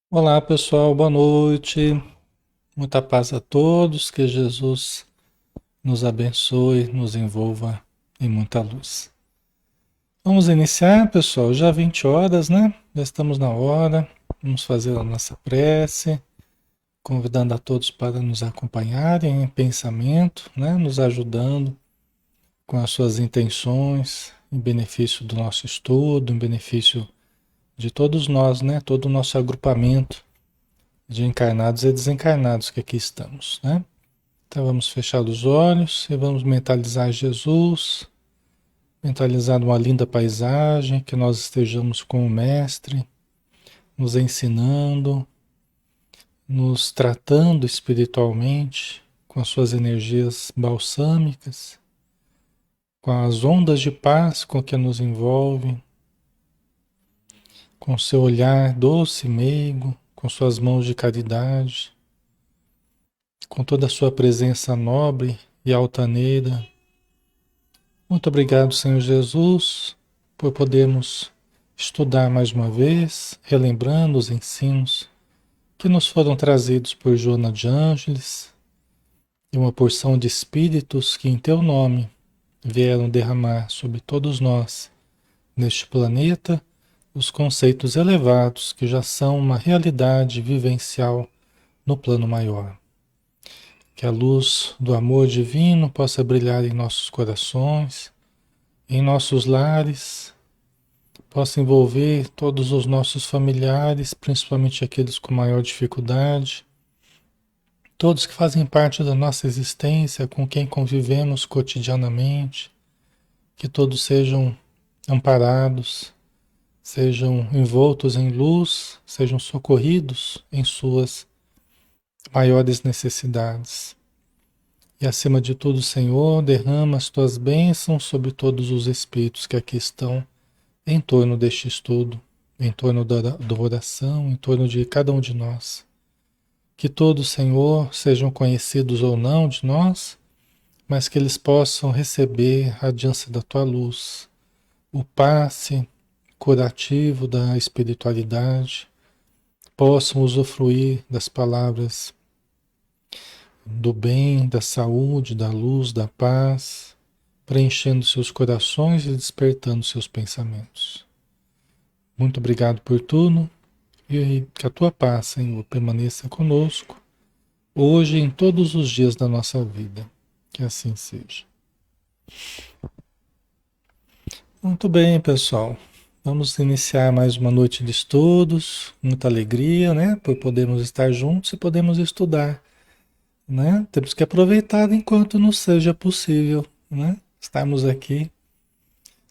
Olá, pessoal, boa noite. Muita paz a todos, que Jesus nos abençoe, nos envolva em muita luz. Vamos iniciar, pessoal, já 20 horas, né? Já estamos na hora. Vamos fazer a nossa prece, convidando a todos para nos acompanharem em pensamento, né? Nos ajudando com as suas intenções, em benefício do nosso estudo, em benefício de todos nós, né? Todo o nosso agrupamento de encarnados e desencarnados que aqui estamos, né? Então vamos fechar os olhos e vamos mentalizar Jesus, mentalizar uma linda paisagem, que nós estejamos com o Mestre, nos ensinando, nos tratando espiritualmente com as suas energias balsâmicas, com as ondas de paz com que nos envolve, com seu olhar doce e meigo, com suas mãos de caridade, com toda a sua presença nobre e altaneira. Muito obrigado, Senhor Jesus, por podermos estudar mais uma vez, relembrando os ensinos que nos foram trazidos por Joana de Ângeles e uma porção de espíritos que, em teu nome, vieram derramar sobre todos nós, neste planeta, os conceitos elevados que já são uma realidade vivencial no plano maior. Que a luz do amor divino possa brilhar em nossos corações, em nossos lares, possa envolver todos os nossos familiares, principalmente aqueles com maior dificuldade, todos que fazem parte da nossa existência, com quem convivemos cotidianamente, que todos sejam amparados, sejam envoltos em luz, sejam socorridos em suas maiores necessidades. E acima de tudo, Senhor, derrama as tuas bênçãos sobre todos os espíritos que aqui estão em torno deste estudo, em torno da oração, em torno de cada um de nós. Que todos, Senhor, sejam conhecidos ou não de nós, mas que eles possam receber a radiância da tua luz, o passe curativo da espiritualidade, possam usufruir das palavras do bem, da saúde, da luz, da paz, preenchendo seus corações e despertando seus pensamentos. Muito obrigado por tudo e que a tua paz, Senhor, permaneça conosco, hoje e em todos os dias da nossa vida. Que assim seja. Muito bem, pessoal. Vamos iniciar mais uma noite de estudos, muita alegria, né? Por podermos estar juntos e podemos estudar, né? Temos que aproveitar enquanto nos seja possível, né? Estarmos aqui.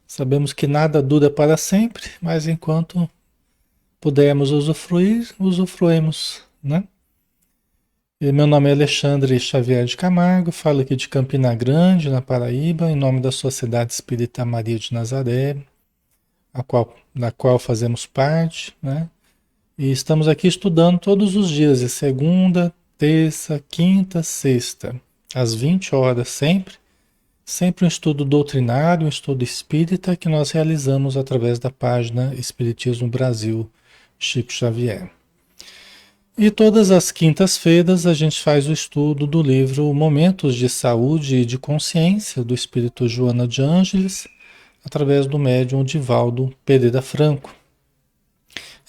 Sabemos que nada dura para sempre, mas enquanto pudermos usufruir, usufruímos, né? E meu nome é Alexandre Xavier de Camargo, falo aqui de Campina Grande, na Paraíba, em nome da Sociedade Espírita Maria de Nazaré, da qual fazemos parte, né? E estamos aqui estudando todos os dias, de segunda, terça, quinta, sexta, às 20 horas sempre. Sempre um estudo doutrinário, um estudo espírita que nós realizamos através da página Espiritismo Brasil, Chico Xavier. E todas as quintas-feiras a gente faz o estudo do livro Momentos de Saúde e de Consciência, do Espírito Joana de Ângeles, através do médium Divaldo Pereira Franco.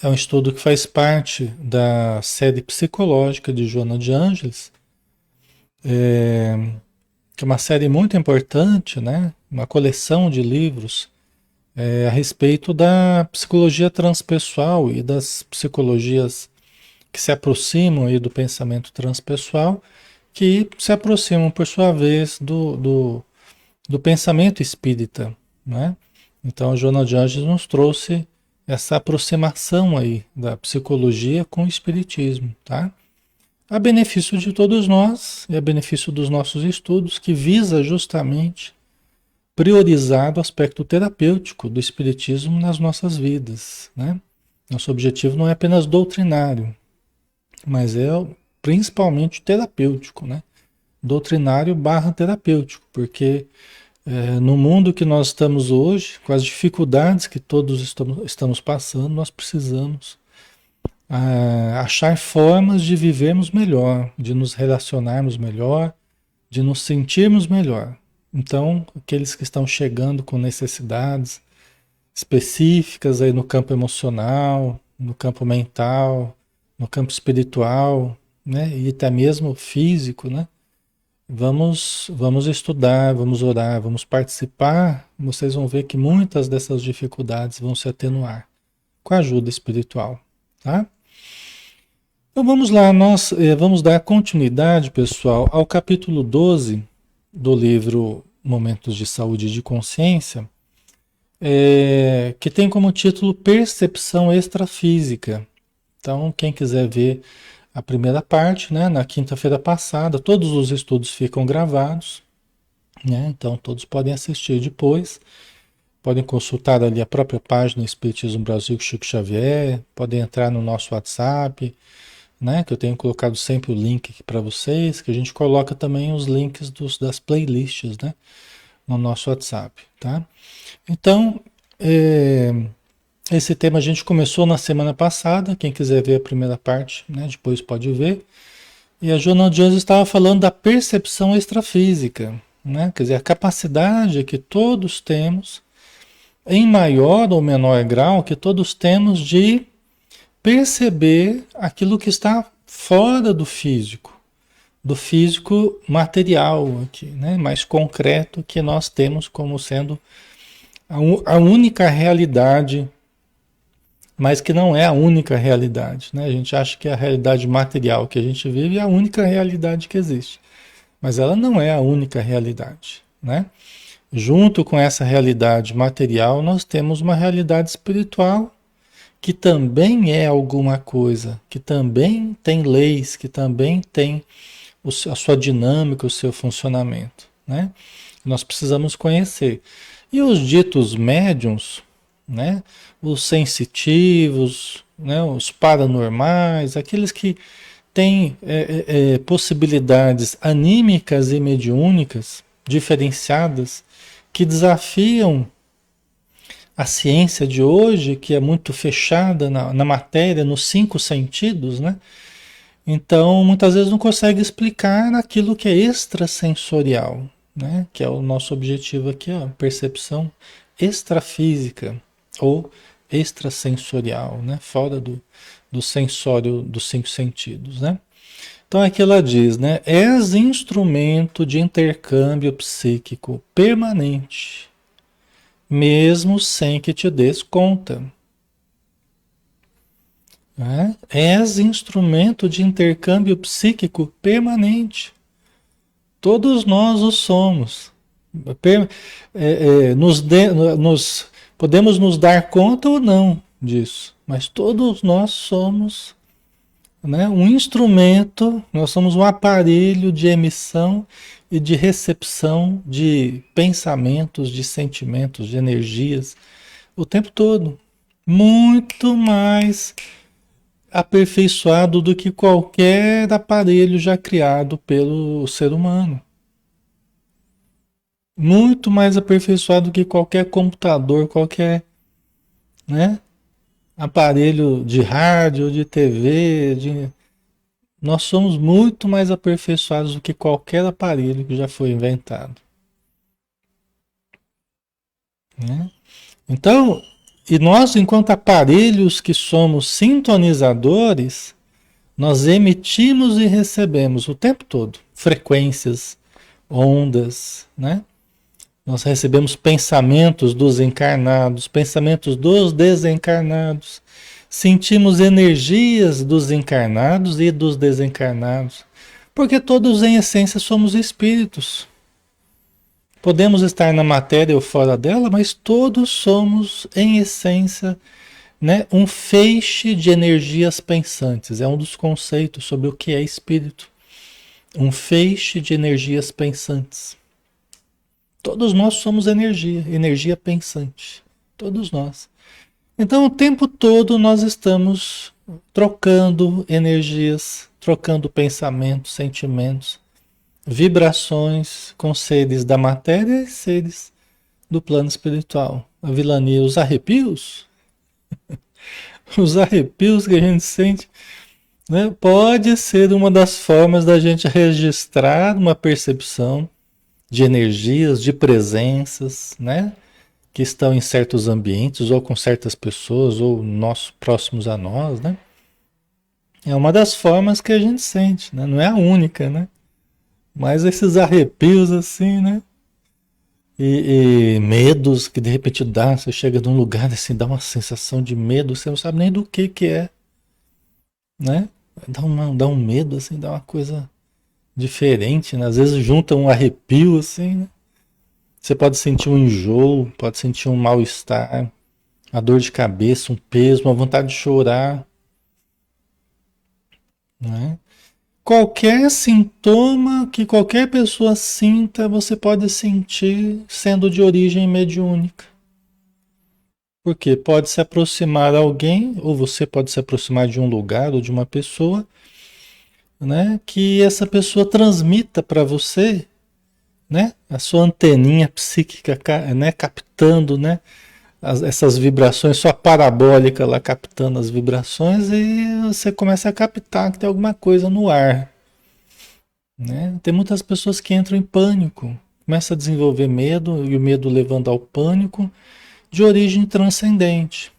É um estudo que faz parte da série psicológica de Joana de Ângeles, que é uma série muito importante, né? Uma coleção de livros a respeito da psicologia transpessoal e das psicologias que se aproximam aí do pensamento transpessoal, que se aproximam, por sua vez, do pensamento espírita, né? Então, a Joana de Anjos nos trouxe essa aproximação aí da psicologia com o espiritismo, tá? A benefício de todos nós e a benefício dos nossos estudos, que visa justamente priorizar o aspecto terapêutico do espiritismo nas nossas vidas, né? Nosso objetivo não é apenas doutrinário, mas é principalmente terapêutico, né? Doutrinário barra terapêutico, porque no mundo que nós estamos hoje, com as dificuldades que todos estamos passando, nós precisamos achar formas de vivermos melhor, de nos relacionarmos melhor, de nos sentirmos melhor. Então, aqueles que estão chegando com necessidades específicas aí no campo emocional, no campo mental, no campo espiritual, né? E até mesmo físico, né? Vamos estudar, vamos orar, vamos participar. Vocês vão ver que muitas dessas dificuldades vão se atenuar com a ajuda espiritual, tá? Então vamos lá, nós vamos dar continuidade, pessoal, ao capítulo 12 do livro Momentos de Saúde e de Consciência, que tem como título Percepção Extrafísica. Então, quem quiser ver a primeira parte, né, na quinta-feira passada, todos os estudos ficam gravados, né, então todos podem assistir depois, podem consultar ali a própria página Espiritismo Brasil Chico Xavier, podem entrar no nosso WhatsApp, né, que eu tenho colocado sempre o link aqui para vocês, que a gente coloca também os links das playlists, né, no nosso WhatsApp, tá? Então, esse tema a gente começou na semana passada, quem quiser ver a primeira parte, né, depois pode ver. E a Joana Jones estava falando da percepção extrafísica, né? Quer dizer, a capacidade que todos temos, em maior ou menor grau, que todos temos de perceber aquilo que está fora do físico material aqui, né? Mais concreto que nós temos como sendo a única realidade, mas que não é a única realidade, né? A gente acha que a realidade material que a gente vive é a única realidade que existe, mas ela não é a única realidade, né? Junto com essa realidade material, nós temos uma realidade espiritual que também é alguma coisa, que também tem leis, que também tem a sua dinâmica, o seu funcionamento, né? Nós precisamos conhecer. E os ditos médiums, né? Os sensitivos, né? Os paranormais, aqueles que têm possibilidades anímicas e mediúnicas diferenciadas que desafiam a ciência de hoje, que é muito fechada na matéria, nos cinco sentidos, né? Então, muitas vezes não consegue explicar aquilo que é extrasensorial, né? Que é o nosso objetivo aqui, ó, percepção extrafísica ou extrasensorial, né? Fora do sensório dos cinco sentidos, né? Então aqui ela diz, né? És instrumento de intercâmbio psíquico permanente, mesmo sem que te des conta. Né? És instrumento de intercâmbio psíquico permanente. Todos nós o somos. Podemos nos dar conta ou não disso, mas todos nós somos, né, um instrumento, nós somos um aparelho de emissão e de recepção de pensamentos, de sentimentos, de energias, o tempo todo. Muito mais aperfeiçoado do que qualquer aparelho já criado pelo ser humano. Muito mais aperfeiçoado do que qualquer computador, qualquer, né, aparelho de rádio, de TV, nós somos muito mais aperfeiçoados do que qualquer aparelho que já foi inventado, né? Então, e nós, enquanto aparelhos que somos sintonizadores, nós emitimos e recebemos o tempo todo frequências, ondas, né? Nós recebemos pensamentos dos encarnados, pensamentos dos desencarnados. Sentimos energias dos encarnados e dos desencarnados. Porque todos, em essência, somos espíritos. Podemos estar na matéria ou fora dela, mas todos somos, em essência, né, um feixe de energias pensantes. É um dos conceitos sobre o que é espírito. Um feixe de energias pensantes. Todos nós somos energia, energia pensante. Todos nós. Então, o tempo todo nós estamos trocando energias, trocando pensamentos, sentimentos, vibrações com seres da matéria e seres do plano espiritual. A vilania, os arrepios, Os arrepios que a gente sente, né, pode ser uma das formas da gente registrar uma percepção de energias, de presenças, né, que estão em certos ambientes ou com certas pessoas ou nós próximos a nós, né? É uma das formas que a gente sente, né? Não é a única, né? Mas esses arrepios assim, né? E medos que de repente dá, você chega num lugar assim, dá uma sensação de medo, você não sabe nem do que é, né? Dá um medo assim, dá uma coisa diferente, né? Às vezes junta um arrepio assim, né? Você pode sentir um enjoo, pode sentir um mal-estar, a dor de cabeça, um peso, uma vontade de chorar, né? Qualquer sintoma que qualquer pessoa sinta, você pode sentir sendo de origem mediúnica. Porque pode se aproximar de alguém, ou você pode se aproximar de um lugar ou de uma pessoa, né? Que essa pessoa transmita para você, né? A sua anteninha psíquica, né? Captando, né? Essas vibrações, sua parabólica lá captando as vibrações e você começa a captar que tem alguma coisa no ar, né? Tem muitas pessoas que entram em pânico, começa a desenvolver medo e o medo levando ao pânico de origem transcendente.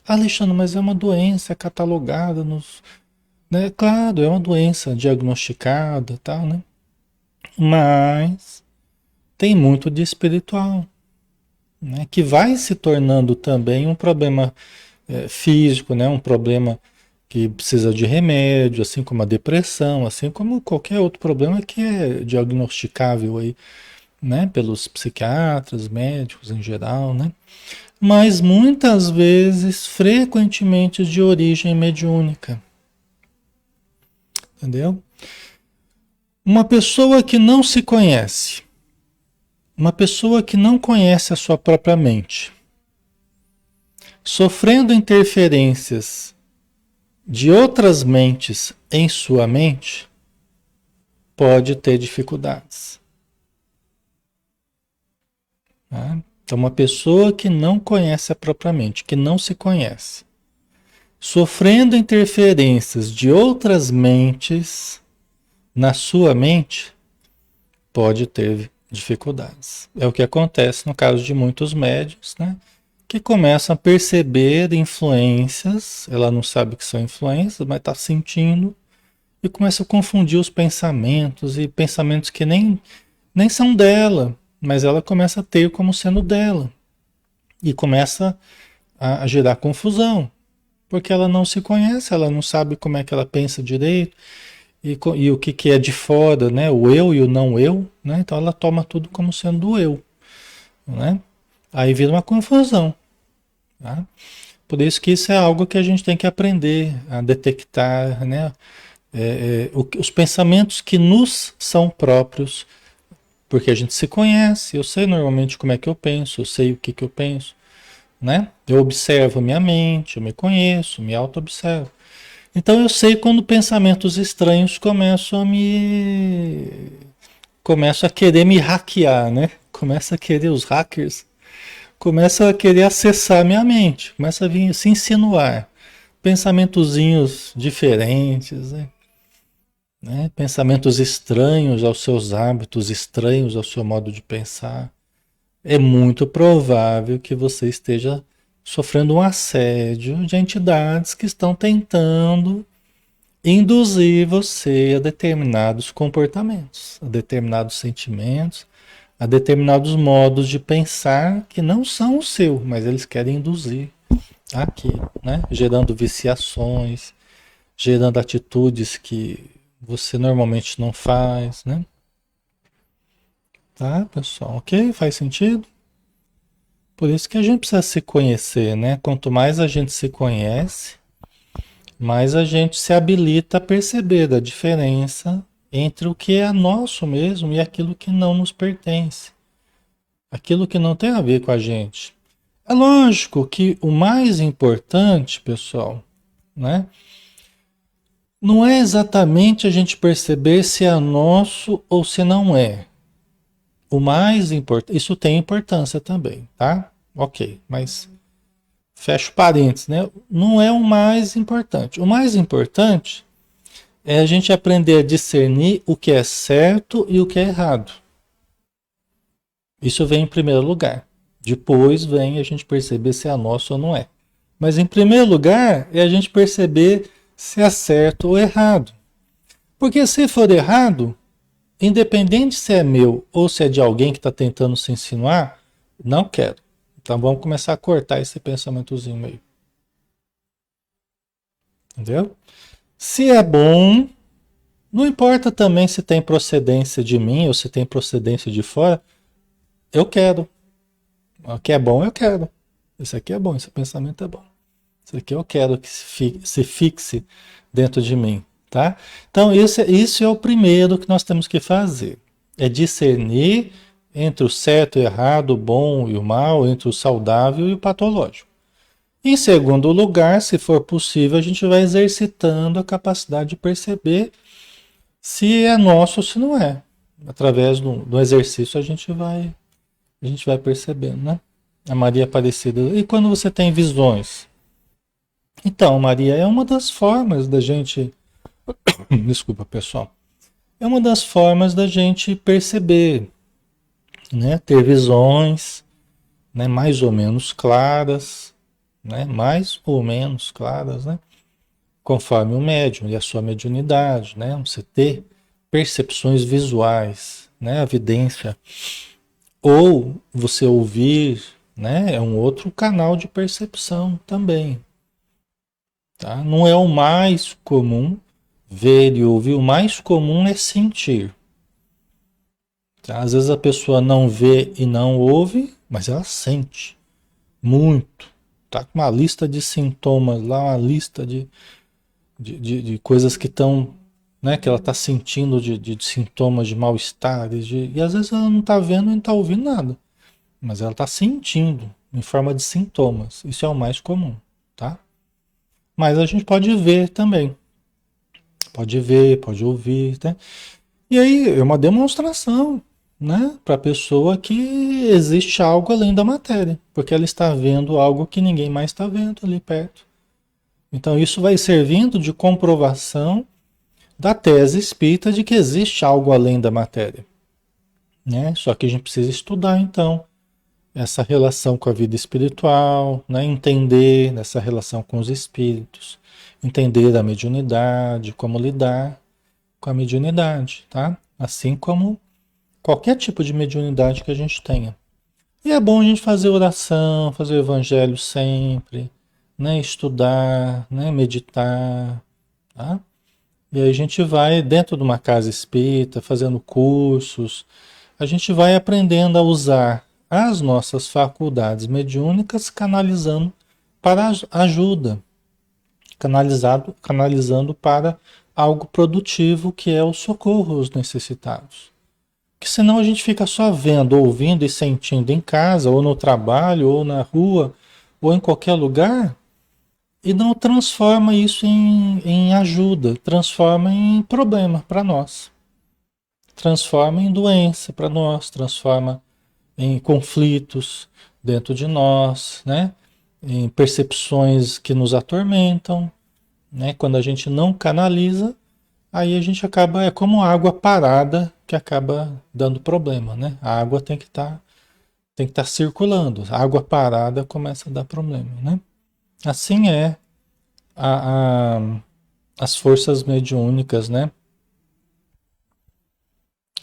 Alexandre, mas é uma doença catalogada nos, né? Claro, é uma doença diagnosticada, tal, né? Mas tem muito de espiritual, né? Que vai se tornando também um problema físico, né? Um problema que precisa de remédio, assim como a depressão, assim como qualquer outro problema que é diagnosticável aí, né? Pelos psiquiatras, médicos em geral, né? Mas muitas vezes, frequentemente de origem mediúnica, entendeu? Uma pessoa que não se conhece, uma pessoa que não conhece a sua própria mente, sofrendo interferências de outras mentes em sua mente, pode ter dificuldades. Tá? Então, uma pessoa que não conhece a própria mente, que não se conhece, sofrendo interferências de outras mentes na sua mente, pode ter dificuldades. É o que acontece no caso de muitos médiuns, né? Que começam a perceber influências, ela não sabe que são influências, mas está sentindo, e começa a confundir os pensamentos, e pensamentos que nem são dela, mas ela começa a ter como sendo dela. E começa a gerar confusão, porque ela não se conhece, ela não sabe como é que ela pensa direito, e o que, que é de fora, né? O eu e o não eu, né? Então ela toma tudo como sendo o eu, né? Aí vira uma confusão, tá? Por isso que isso é algo que a gente tem que aprender a detectar, né? Os pensamentos que nos são próprios, porque a gente se conhece, eu sei normalmente como é que eu penso, eu sei o que, que eu penso, né? Eu observo a minha mente, eu me conheço, me auto-observo. Então eu sei quando pensamentos estranhos começam a querer me hackear, né? Começa a querer os hackers, começam a querer acessar a minha mente, começa a vir se insinuar pensamentozinhos diferentes, né? Pensamentos estranhos aos seus hábitos, estranhos ao seu modo de pensar. É muito provável que você esteja sofrendo um assédio de entidades que estão tentando induzir você a determinados comportamentos, a determinados sentimentos, a determinados modos de pensar que não são o seu, mas eles querem induzir aqui, né? Gerando viciações, gerando atitudes que você normalmente não faz, né? Tá, pessoal? Ok? Faz sentido? Por isso que a gente precisa se conhecer, né? Quanto mais a gente se conhece, mais a gente se habilita a perceber a diferença entre o que é nosso mesmo e aquilo que não nos pertence. Aquilo que não tem a ver com a gente. É lógico que o mais importante, pessoal, né? Não é exatamente a gente perceber se é nosso ou se não é. O mais importante, isso tem importância também, tá? Ok, mas Fecho parênteses, né? Não é o mais importante. O mais importante é a gente aprender a discernir o que é certo e o que é errado. Isso vem em primeiro lugar. Depois vem a gente perceber se é nosso ou não é. Mas em primeiro lugar é a gente perceber se é certo ou errado. Porque se for errado, independente se é meu ou se é de alguém que está tentando se insinuar, não quero. Então vamos começar a cortar esse pensamentozinho meio. Entendeu? Se é bom, não importa também se tem procedência de mim ou se tem procedência de fora, eu quero. O que é bom, eu quero. Isso aqui é bom, esse pensamento é bom. Isso aqui eu quero que se fixe dentro de mim, tá? Então, isso é o primeiro que nós temos que fazer. É discernir entre o certo e o errado, o bom e o mal, entre o saudável e o patológico. Em segundo lugar, se for possível, a gente vai exercitando a capacidade de perceber se é nosso ou se não é. Através do exercício a gente vai percebendo, né? A Maria Aparecida. E quando você tem visões? Então, Maria, é uma das formas da gente. Desculpa, pessoal. É uma das formas da gente perceber, né? Ter visões, né? Mais ou menos claras, né? Mais ou menos claras, né? Conforme o médium e a sua mediunidade, né? Você ter percepções visuais, né? A vidência. Ou você ouvir, né? É um outro canal de percepção também, tá? Não é o mais comum ver e ouvir, o mais comum é sentir. Tá? Às vezes a pessoa não vê e não ouve, mas ela sente muito. Tá com uma lista de sintomas lá, uma lista de coisas que estão, né, que ela está sentindo de sintomas de mal-estar. E às vezes ela não está vendo e não está ouvindo nada, mas ela está sentindo em forma de sintomas. Isso é o mais comum, tá? Mas a gente pode ver também. Pode ver, pode ouvir, né? E aí é uma demonstração, né, para a pessoa que existe algo além da matéria, porque ela está vendo algo que ninguém mais está vendo ali perto. Então isso vai servindo de comprovação da tese espírita de que existe algo além da matéria, né? Só que a gente precisa estudar então essa relação com a vida espiritual, né? Entender essa relação com os espíritos, entender a mediunidade, como lidar com a mediunidade, tá? Assim como qualquer tipo de mediunidade que a gente tenha. E é bom a gente fazer oração, fazer o evangelho sempre, né? Estudar, né? Meditar, tá? E aí a gente vai dentro de uma casa espírita, fazendo cursos, a gente vai aprendendo a usar as nossas faculdades mediúnicas, canalizando para ajuda, canalizando para algo produtivo que é o socorro aos necessitados. Que senão a gente fica só vendo, ouvindo e sentindo em casa, ou no trabalho, ou na rua, ou em qualquer lugar, e não transforma isso em ajuda, transforma em problema para nós. Transforma em doença para nós, transforma em conflitos dentro de nós, né? Em percepções que nos atormentam, né? Quando a gente não canaliza, aí a gente acaba, é como água parada que acaba dando problema, né? A água tem que estar circulando. A água parada começa a dar problema, né? Assim é a, a- as forças mediúnicas, né?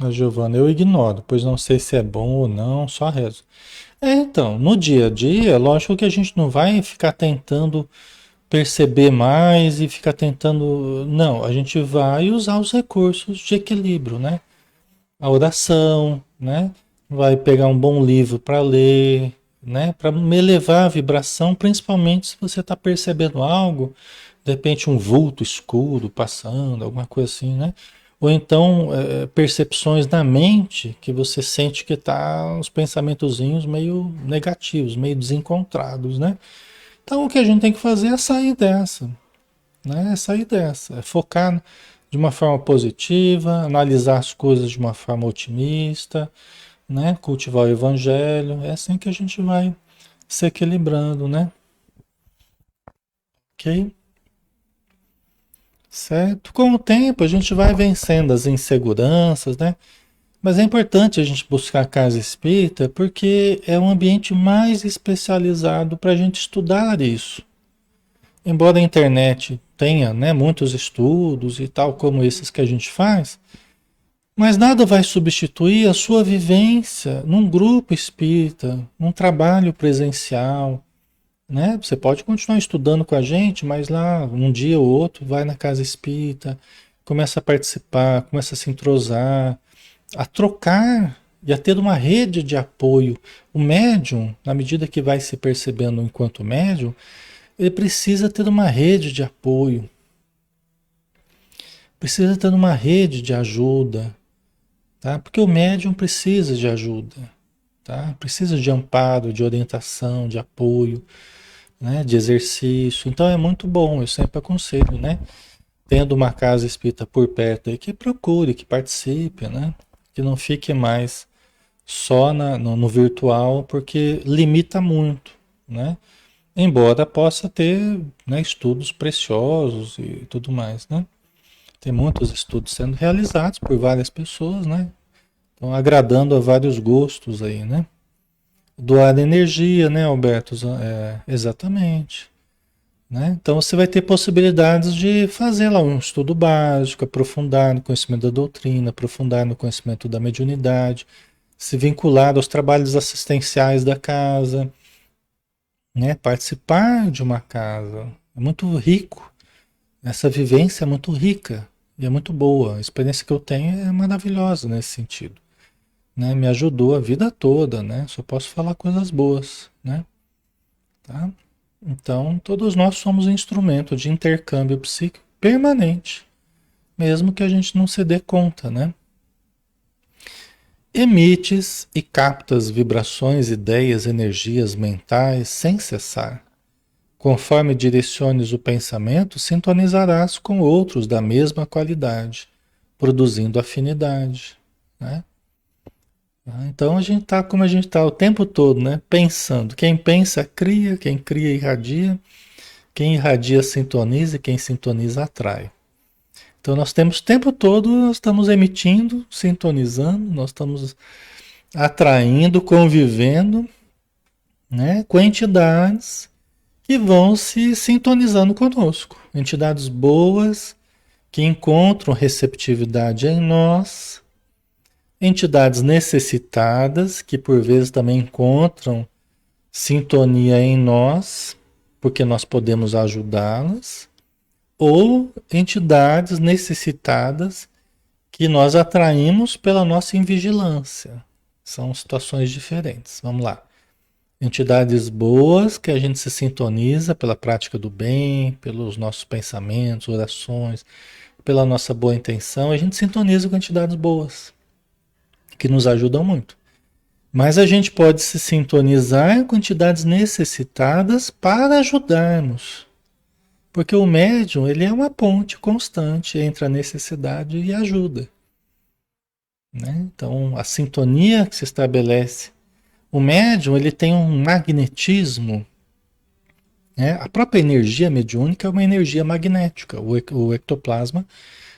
A Giovana, eu ignoro, pois não sei se é bom ou não, só rezo. Então, no dia a dia, lógico que a gente não vai ficar tentando perceber mais e ficar tentando. Não, a gente vai usar os recursos de equilíbrio, né? A oração, né? Vai pegar um bom livro para ler, né? Para me elevar a vibração, principalmente se você está percebendo algo, de repente um vulto escuro passando, alguma coisa assim, né? Ou então percepções na mente que você sente que tá os pensamentozinhos meio negativos, meio desencontrados, né? Então o que a gente tem que fazer é sair dessa, né? É sair dessa, é focar de uma forma positiva, analisar as coisas de uma forma otimista, né? Cultivar o evangelho, é assim que a gente vai se equilibrando, né? Ok? Certo? Com o tempo a gente vai vencendo as inseguranças, né? Mas é importante a gente buscar a casa espírita porque é um ambiente mais especializado para a gente estudar isso. Embora a internet tenha, né, muitos estudos e tal, como esses que a gente faz, mas nada vai substituir a sua vivência num grupo espírita, num trabalho presencial, né? Você pode continuar estudando com a gente, mas lá um dia ou outro vai na casa espírita, começa a participar, começa a se entrosar, a trocar e a ter uma rede de apoio. O médium, na medida que vai se percebendo enquanto médium, ele precisa ter uma rede de apoio, precisa ter uma rede de ajuda, tá? Porque o médium precisa de ajuda, tá? Precisa de amparo, de orientação, de apoio, né? De exercício. Então é muito bom, eu sempre aconselho, né? Tendo uma casa espírita por perto aí, que procure, que participe, né? Que não fique mais só no virtual, porque limita muito, né? Embora possa ter, né, estudos preciosos e tudo mais, né? Tem muitos estudos sendo realizados por várias pessoas, né? Então, agradando a vários gostos aí, né? Doar energia, né, Alberto? Exatamente. Né? Então, você vai ter possibilidades de fazer lá um estudo básico, aprofundar no conhecimento da doutrina, aprofundar no conhecimento da mediunidade, se vincular aos trabalhos assistenciais da casa, né? Participar de uma casa. É muito rico. Essa vivência é muito rica e é muito boa. A experiência que eu tenho é maravilhosa nesse sentido, né? Me ajudou a vida toda, né? Só posso falar coisas boas, né? Tá? Então, todos nós somos um instrumento de intercâmbio psíquico permanente, mesmo que a gente não se dê conta, né? Emites e captas vibrações, ideias, energias mentais sem cessar. Conforme direciones o pensamento, sintonizarás com outros da mesma qualidade, produzindo afinidade, né? Então a gente está como a gente está o tempo todo, né? Pensando. Quem pensa cria, quem cria irradia, quem irradia sintoniza e quem sintoniza atrai. Então nós temos o tempo todo, nós estamos emitindo, sintonizando, nós estamos atraindo, convivendo, né, com entidades que vão se sintonizando conosco. Entidades boas que encontram receptividade em nós, entidades necessitadas que por vezes também encontram sintonia em nós, porque nós podemos ajudá-las, ou entidades necessitadas que nós atraímos pela nossa invigilância. São situações diferentes. Vamos lá. Entidades boas que a gente se sintoniza pela prática do bem, pelos nossos pensamentos, orações, pela nossa boa intenção, a gente sintoniza com entidades boas, que nos ajudam muito. Mas a gente pode se sintonizar com entidades necessitadas para ajudarmos. Porque o médium, ele é uma ponte constante entre a necessidade e a ajuda, né? Então, a sintonia que se estabelece. O médium, ele tem um magnetismo, né? A própria energia mediúnica é uma energia magnética. O ectoplasma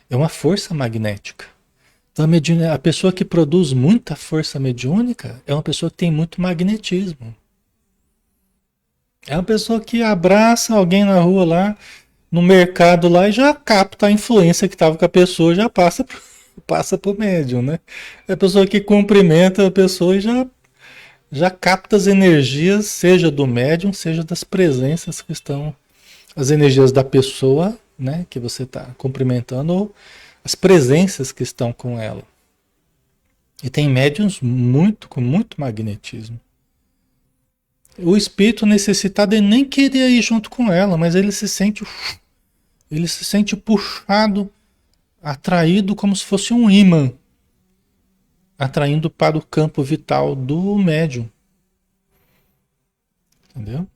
é uma força magnética. Então, a pessoa que produz muita força mediúnica é uma pessoa que tem muito magnetismo. É uma pessoa que abraça alguém na rua lá, no mercado lá, e já capta a influência que estava com a pessoa, já passa pro médium, né? É a pessoa que cumprimenta a pessoa e já capta as energias, seja do médium, seja das presenças que estão, as energias da pessoa, né, que você está cumprimentando, ou as presenças que estão com ela. E tem médiums com muito magnetismo. O espírito necessitado ele nem queria ir junto com ela, mas ele se sente puxado, atraído como se fosse um ímã, atraindo para o campo vital do médium. Entendeu?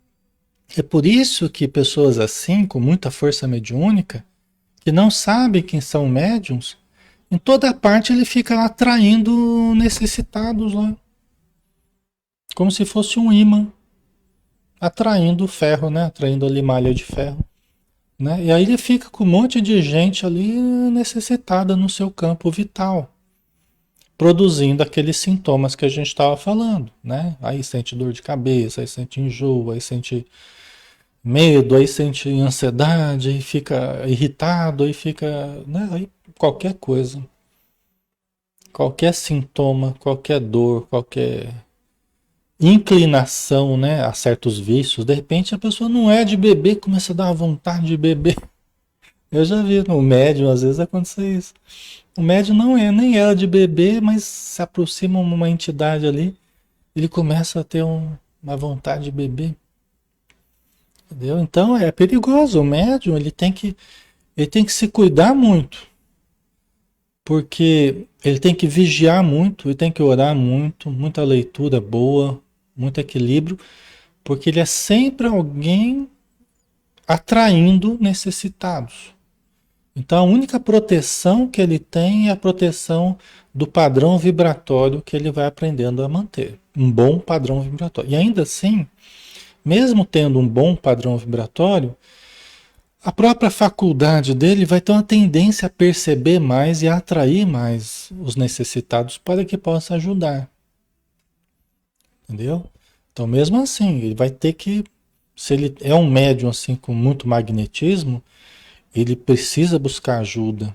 É por isso que pessoas assim, com muita força mediúnica, que não sabem quem são médiums, em toda parte ele fica atraindo necessitados lá. Como se fosse um ímã, atraindo ferro, né? Atraindo ali malha de ferro. né? E aí ele fica com um monte de gente ali necessitada no seu campo vital, produzindo aqueles sintomas que a gente estava falando, né? Aí sente dor de cabeça, aí sente enjoo, aí sente medo, aí sente ansiedade, aí fica irritado, aí fica, né? Aí qualquer coisa, qualquer sintoma, qualquer dor, qualquer inclinação, né, a certos vícios, de repente a pessoa não é de beber, começa a dar uma vontade de beber. Eu já vi no médium, às vezes acontece isso. O médium não é, nem era de beber, mas se aproxima uma entidade ali, ele começa a ter uma vontade de beber, entendeu? Então é perigoso. O médium ele tem que se cuidar muito, porque ele tem que vigiar muito, ele tem que orar muito, muita leitura boa, muito equilíbrio, porque ele é sempre alguém atraindo necessitados. Então a única proteção que ele tem é a proteção do padrão vibratório que ele vai aprendendo a manter. Um bom padrão vibratório. E ainda assim, mesmo tendo um bom padrão vibratório, a própria faculdade dele vai ter uma tendência a perceber mais e a atrair mais os necessitados para que possa ajudar. Entendeu? Então, mesmo assim, ele vai ter que, se ele é um médium assim com muito magnetismo, ele precisa buscar ajuda.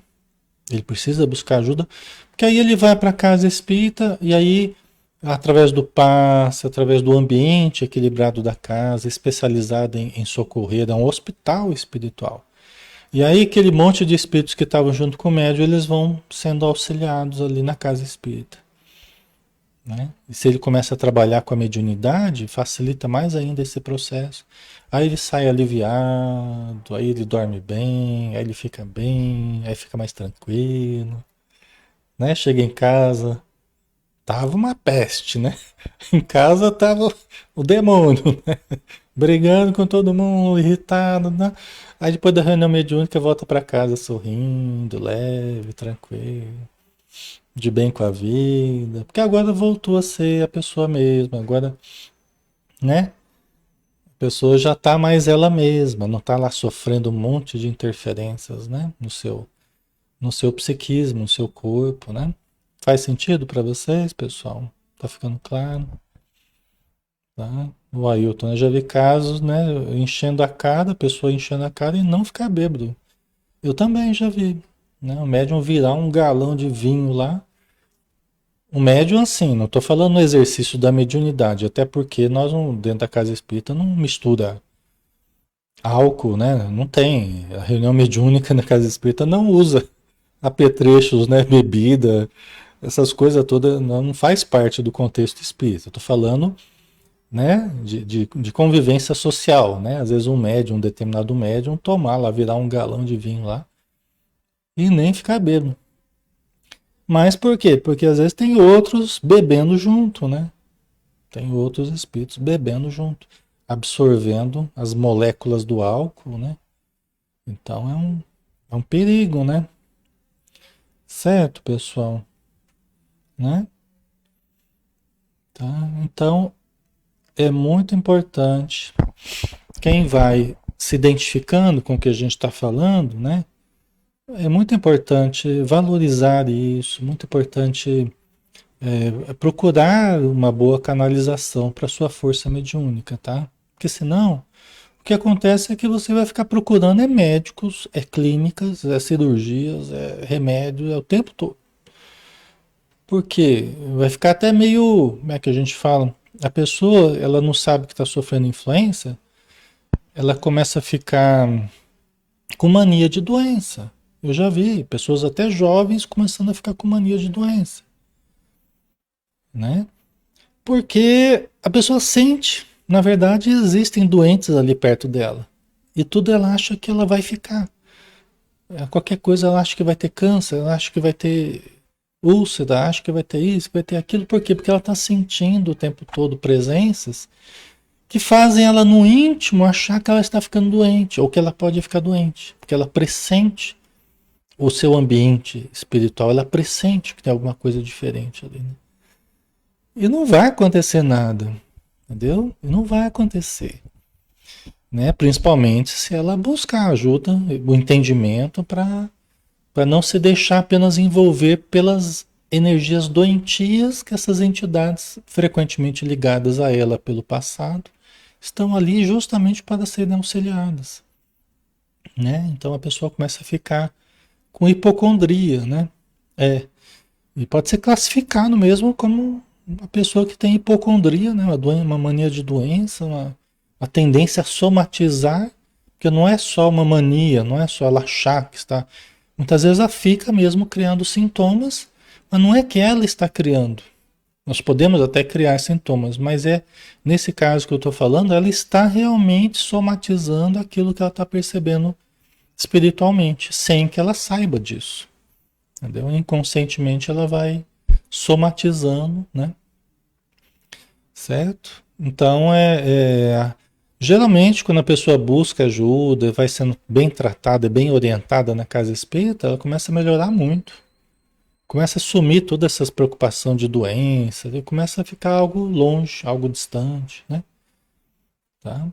Ele precisa buscar ajuda, porque aí ele vai para a casa espírita e aí, através do passe, através do ambiente equilibrado da casa, especializado em socorrer, é um hospital espiritual. E aí aquele monte de espíritos que estavam junto com o médium, eles vão sendo auxiliados ali na casa espírita. Né? E se ele começa a trabalhar com a mediunidade, facilita mais ainda esse processo. Aí ele sai aliviado, aí ele dorme bem, aí ele fica bem, aí fica mais tranquilo, né? Chega em casa, tava uma peste, né? Em casa tava o demônio, né? Brigando com todo mundo, irritado, né? Aí depois da reunião mediúnica volta para casa sorrindo, leve, tranquilo, de bem com a vida, porque agora voltou a ser a pessoa mesma, agora, né? A pessoa já tá mais ela mesma, não tá lá sofrendo um monte de interferências, né? No seu psiquismo, no seu corpo, né? Faz sentido para vocês, pessoal? Tá ficando claro? Tá? O Ailton, eu já vi casos, né? Enchendo a cara, a pessoa enchendo a cara e não ficar bêbado. Eu também já vi, né? O médium virar um galão de vinho lá. O médium, assim, não estou falando no exercício da mediunidade, até porque nós, dentro da casa espírita, não mistura álcool, né? Não tem. A reunião mediúnica na casa espírita não usa apetrechos, né? Bebida, essas coisas todas não faz parte do contexto espírita. Estou falando, né? De convivência social, né? Às vezes um médium, um determinado médium, tomar lá, virar um galão de vinho lá e nem ficar bêbado. Mas por quê? Porque às vezes tem outros bebendo junto, né? Tem outros espíritos bebendo junto, absorvendo as moléculas do álcool, né? Então é um perigo, né? Certo, pessoal, né? Tá? Então é muito importante quem vai se identificando com o que a gente está falando, né? É muito importante valorizar isso, muito importante procurar uma boa canalização para sua força mediúnica, tá? Porque senão, o que acontece é que você vai ficar procurando médicos, clínicas, cirurgias, remédios, o tempo todo. Porque vai ficar até meio, como é que a gente fala? A pessoa, ela não sabe que está sofrendo influência, ela começa a ficar com mania de doença. Eu já vi pessoas até jovens começando a ficar com mania de doença, né? Porque a pessoa sente, na verdade, existem doentes ali perto dela. E tudo ela acha que ela vai ficar. Qualquer coisa ela acha que vai ter câncer, ela acha que vai ter úlcera, acha que vai ter isso, vai ter aquilo. Por quê? Porque ela está sentindo o tempo todo presenças que fazem ela no íntimo achar que ela está ficando doente, ou que ela pode ficar doente. Porque ela pressente o seu ambiente espiritual, ela pressente que tem alguma coisa diferente ali, né? E não vai acontecer nada, entendeu? E não vai acontecer. né? Principalmente se ela buscar ajuda, o entendimento para não se deixar apenas envolver pelas energias doentias que essas entidades frequentemente ligadas a ela pelo passado estão ali justamente para serem auxiliadas, né? Então a pessoa começa a ficar com hipocondria, né? É, e pode ser classificado mesmo como uma pessoa que tem hipocondria, né? Uma mania de doença, uma tendência a somatizar, que não é só uma mania, não é só ela achar que está. Muitas vezes ela fica mesmo criando sintomas, mas não é que ela está criando. Nós podemos até criar sintomas, mas nesse caso que eu estou falando, ela está realmente somatizando aquilo que ela está percebendo espiritualmente, sem que ela saiba disso. Entendeu? Inconscientemente ela vai somatizando, né? Certo? Então geralmente quando a pessoa busca ajuda, vai sendo bem tratada, bem orientada na casa espírita, ela começa a melhorar muito. Começa a sumir toda essa preocupação de doença, e começa a ficar algo longe, algo distante, né? Tá?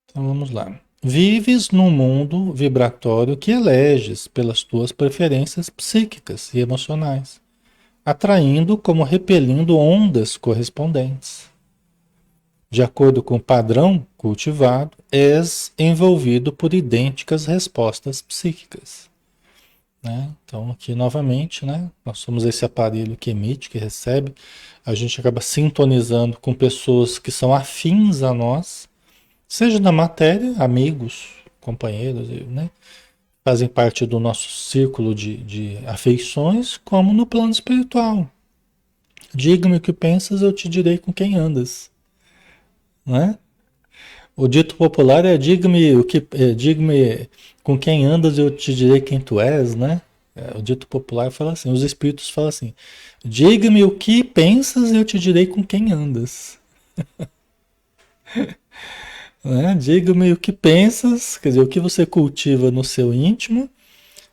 Então vamos lá. Vives num mundo vibratório que eleges pelas tuas preferências psíquicas e emocionais, atraindo como repelindo ondas correspondentes. De acordo com o padrão cultivado, és envolvido por idênticas respostas psíquicas. Né? Então, aqui novamente, né? Nós somos esse aparelho que emite, que recebe, a gente acaba sintonizando com pessoas que são afins a nós, seja na matéria, amigos, companheiros, né? Fazem parte do nosso círculo de afeições, como no plano espiritual. Diga-me o que pensas, eu te direi com quem andas. Né? O dito popular é diga-me com quem andas, eu te direi quem tu és, né? O dito popular fala assim, os espíritos falam assim: diga-me o que pensas, eu te direi com quem andas. Né? Diga-me o que pensas, quer dizer, o que você cultiva no seu íntimo,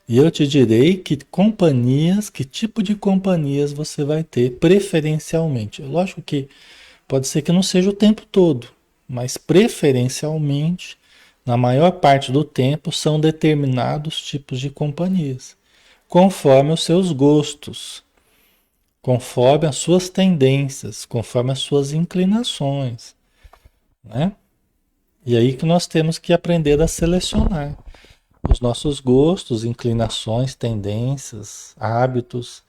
e eu te direi que companhias, que tipo de companhias você vai ter preferencialmente. Lógico que pode ser que não seja o tempo todo, mas preferencialmente, na maior parte do tempo, são determinados tipos de companhias, conforme os seus gostos, conforme as suas tendências, conforme as suas inclinações, né? E aí que nós temos que aprender a selecionar os nossos gostos, inclinações, tendências, hábitos,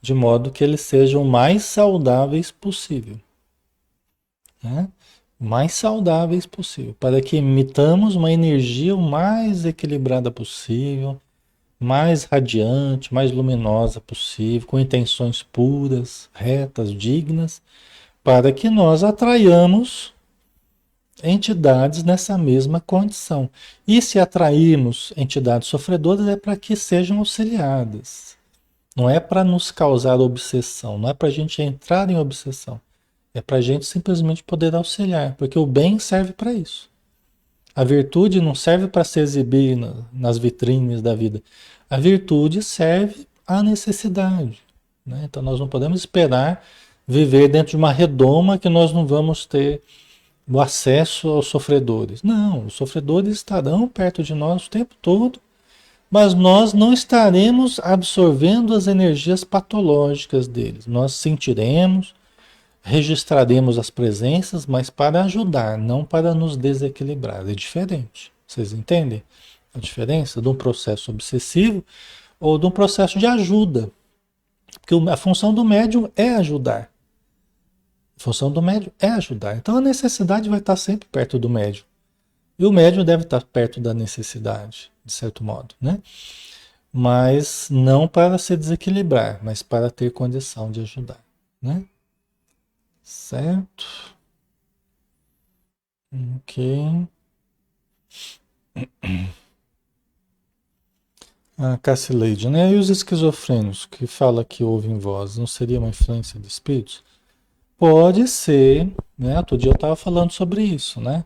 de modo que eles sejam mais saudáveis possível, né? Mais saudáveis possível, para que emitamos uma energia o mais equilibrada possível, mais radiante, mais luminosa possível, com intenções puras, retas, dignas, para que nós atraiamos entidades nessa mesma condição. E se atrairmos entidades sofredoras é para que sejam auxiliadas. Não é para nos causar obsessão, não é para a gente entrar em obsessão. É para a gente simplesmente poder auxiliar, porque o bem serve para isso. A virtude não serve para se exibir nas vitrines da vida. A virtude serve à necessidade. Né? Então nós não podemos esperar viver dentro de uma redoma que nós não vamos ter o acesso aos sofredores. Não, os sofredores estarão perto de nós o tempo todo, mas nós não estaremos absorvendo as energias patológicas deles. Nós sentiremos, registraremos as presenças, mas para ajudar, não para nos desequilibrar. É diferente. Vocês entendem a diferença de um processo obsessivo ou de um processo de ajuda? Porque a função do médium é ajudar. A função do médium é ajudar. Então a necessidade vai estar sempre perto do médium. E o médium deve estar perto da necessidade, de certo modo, né? Mas não para se desequilibrar, mas para ter condição de ajudar, né? Certo? Ok. A Cassileide, né? E os esquizofrênicos que fala que ouvem voz, não seria uma influência de espíritos? Pode ser, né? Outro dia eu estava falando sobre isso, né?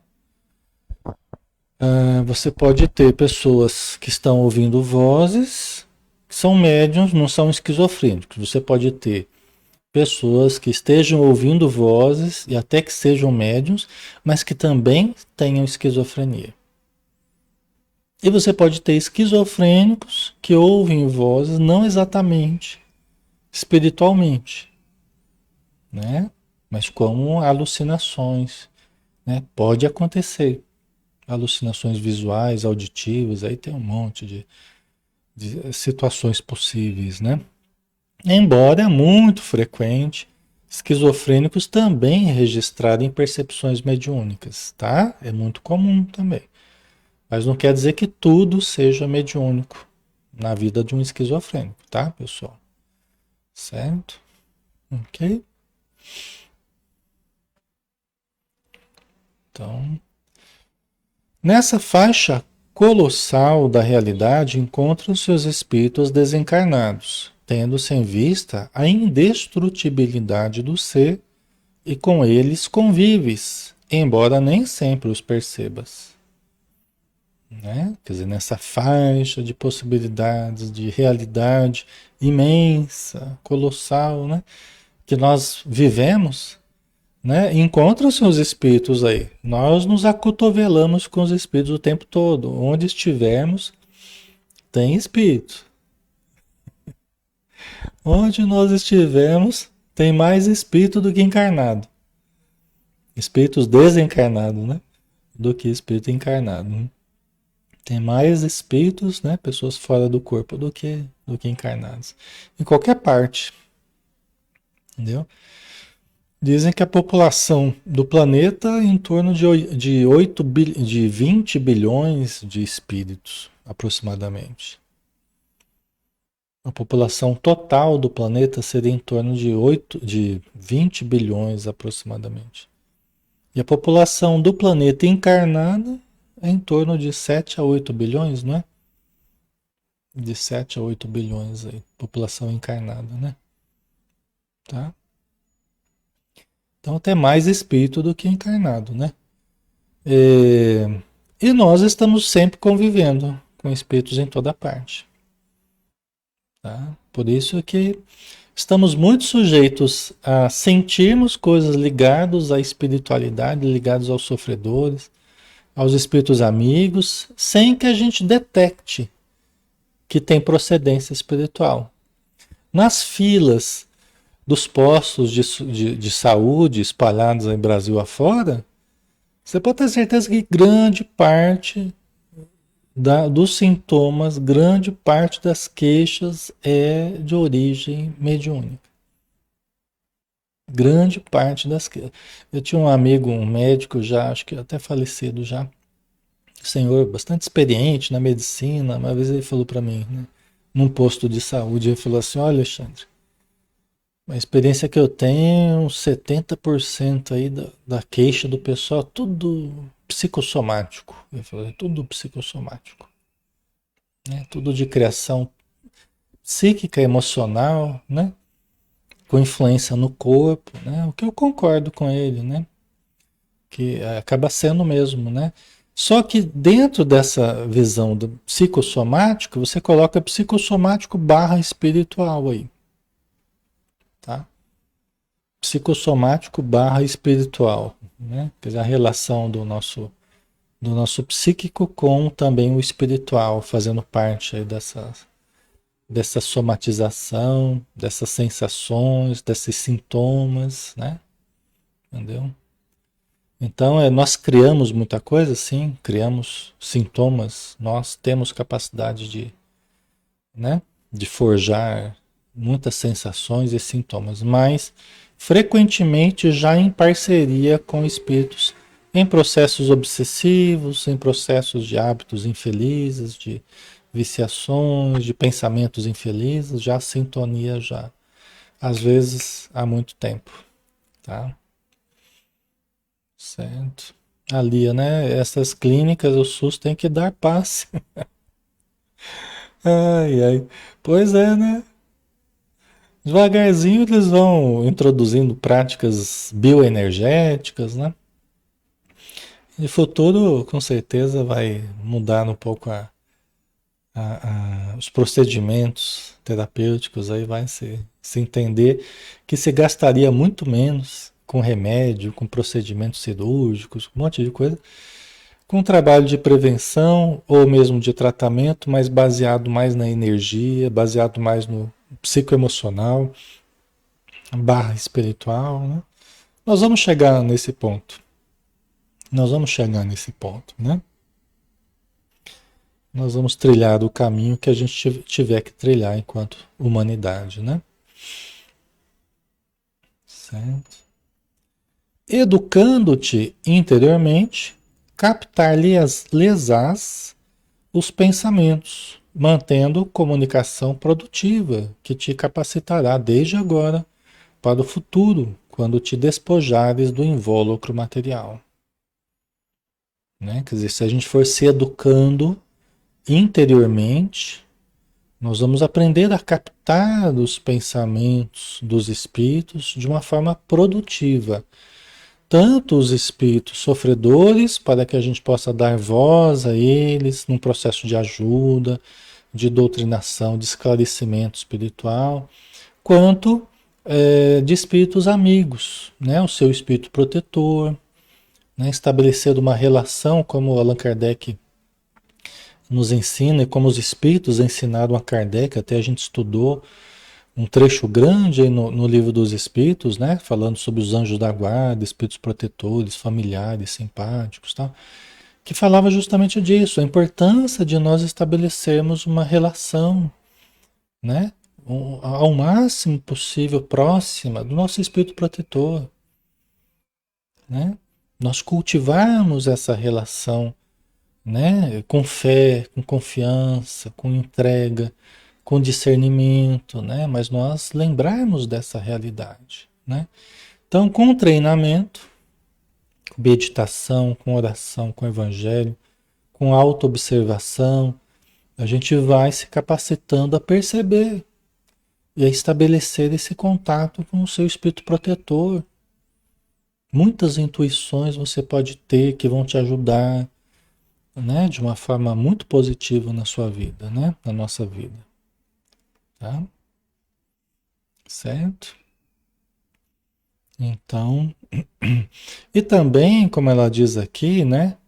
Você pode ter pessoas que estão ouvindo vozes, que são médiums, não são esquizofrênicos. Você pode ter pessoas que estejam ouvindo vozes e até que sejam médiums, mas que também tenham esquizofrenia. E você pode ter esquizofrênicos que ouvem vozes não exatamente espiritualmente, né? Mas como alucinações, né? Pode acontecer. Alucinações visuais, auditivas, aí tem um monte de situações possíveis, né? Embora é muito frequente esquizofrênicos também registrarem percepções mediúnicas, tá? É muito comum também. Mas não quer dizer que tudo seja mediúnico na vida de um esquizofrênico, tá, pessoal? Certo? Ok? Então, nessa faixa colossal da realidade encontram-se os espíritos desencarnados, tendo-se em vista a indestrutibilidade do ser e com eles convives, embora nem sempre os percebas. Né? Quer dizer, nessa faixa de possibilidades, de realidade imensa, colossal, né? Que nós vivemos, né? Encontram-se os espíritos aí. Nós nos acotovelamos com os espíritos o tempo todo. Onde estivermos, tem espírito. Onde nós estivermos, tem mais espírito do que encarnado. Espíritos desencarnados, né? Do que espírito encarnado. Né? Tem mais espíritos, né? Pessoas fora do corpo do que encarnados. Em qualquer parte, entendeu? Dizem que a população do planeta é em torno de 20 bilhões de espíritos, aproximadamente. A população total do planeta seria em torno de 20 bilhões, aproximadamente. E a população do planeta encarnada é em torno de 7 a 8 bilhões, não é? De 7 a 8 bilhões aí, população encarnada, né? Tá? Então tem mais espírito do que encarnado, né? E nós estamos sempre convivendo com espíritos em toda parte. Tá? Por isso que estamos muito sujeitos a sentirmos coisas ligadas à espiritualidade, ligados aos sofredores, aos espíritos amigos, sem que a gente detecte que tem procedência espiritual. Nas filas dos postos de saúde espalhados em Brasil afora, você pode ter certeza que grande parte dos sintomas, grande parte das queixas é de origem mediúnica. Grande parte das queixas. Eu tinha um amigo, um médico já, acho que até falecido já, senhor bastante experiente na medicina, uma vez ele falou para mim, né, num posto de saúde, ele falou assim, olha, Alexandre, a experiência que eu tenho, 70% aí da queixa do pessoal, tudo psicossomático. Ele falou, tudo psicossomático. Né? Tudo de criação psíquica, emocional, né? Com influência no corpo, né? O que eu concordo com ele, né? Que acaba sendo mesmo, né? Só que dentro dessa visão do psicossomático, você coloca psicossomático barra espiritual aí, tá? Psicossomático barra espiritual, né? Quer dizer, a relação do nosso psíquico com também o espiritual, fazendo parte aí dessa somatização, dessas sensações, desses sintomas, né? Entendeu? Então, nós criamos muita coisa, sim, criamos sintomas, nós temos capacidade né, de forjar muitas sensações e sintomas, mas frequentemente já em parceria com espíritos em processos obsessivos, em processos de hábitos infelizes, de viciações, de pensamentos infelizes, já sintonia já, às vezes há muito tempo, tá? Certo. Ali, né? Essas clínicas, o SUS tem que dar passe. Ai, ai. Pois é, né? Devagarzinho eles vão introduzindo práticas bioenergéticas, né? E futuro, com certeza, vai mudar um pouco os procedimentos terapêuticos aí vai ser Se entender que se gastaria muito menos com remédio, com procedimentos cirúrgicos, um monte de coisa, com trabalho de prevenção ou mesmo de tratamento, mas baseado mais na energia, baseado mais no psicoemocional, barra espiritual, né? Nós vamos chegar nesse ponto. Nós vamos chegar nesse ponto, né? Nós vamos trilhar o caminho que a gente tiver que trilhar enquanto humanidade, né? Certo? Educando-te interiormente, captar-lhes-ás os pensamentos, mantendo comunicação produtiva que te capacitará desde agora para o futuro, quando te despojares do invólucro material. Né? Quer dizer, se a gente for se educando interiormente, nós vamos aprender a captar os pensamentos dos espíritos de uma forma produtiva. Tanto os espíritos sofredores, para que a gente possa dar voz a eles num processo de ajuda, de doutrinação, de esclarecimento espiritual, quanto de espíritos amigos, né? O seu espírito protetor, né? Estabelecer uma relação, como Allan Kardec nos ensina, e como os espíritos ensinaram a Kardec, até a gente estudou um trecho grande aí no Livro dos Espíritos, né? Falando sobre os anjos da guarda, espíritos protetores, familiares, simpáticos, tal, que falava justamente disso, a importância de nós estabelecermos uma relação, né? Ao máximo possível próxima do nosso espírito protetor, né? Nós cultivarmos essa relação, né? Com fé, com confiança, com entrega, com discernimento, né? Mas nós lembrarmos dessa realidade, né? Então, com treinamento, meditação, com oração, com evangelho, com autoobservação, a gente vai se capacitando a perceber e a estabelecer esse contato com o seu espírito protetor. Muitas intuições você pode ter que vão te ajudar, né, de uma forma muito positiva na sua vida, né, na nossa vida, tá? Certo? Então, e também, como ela diz aqui, né,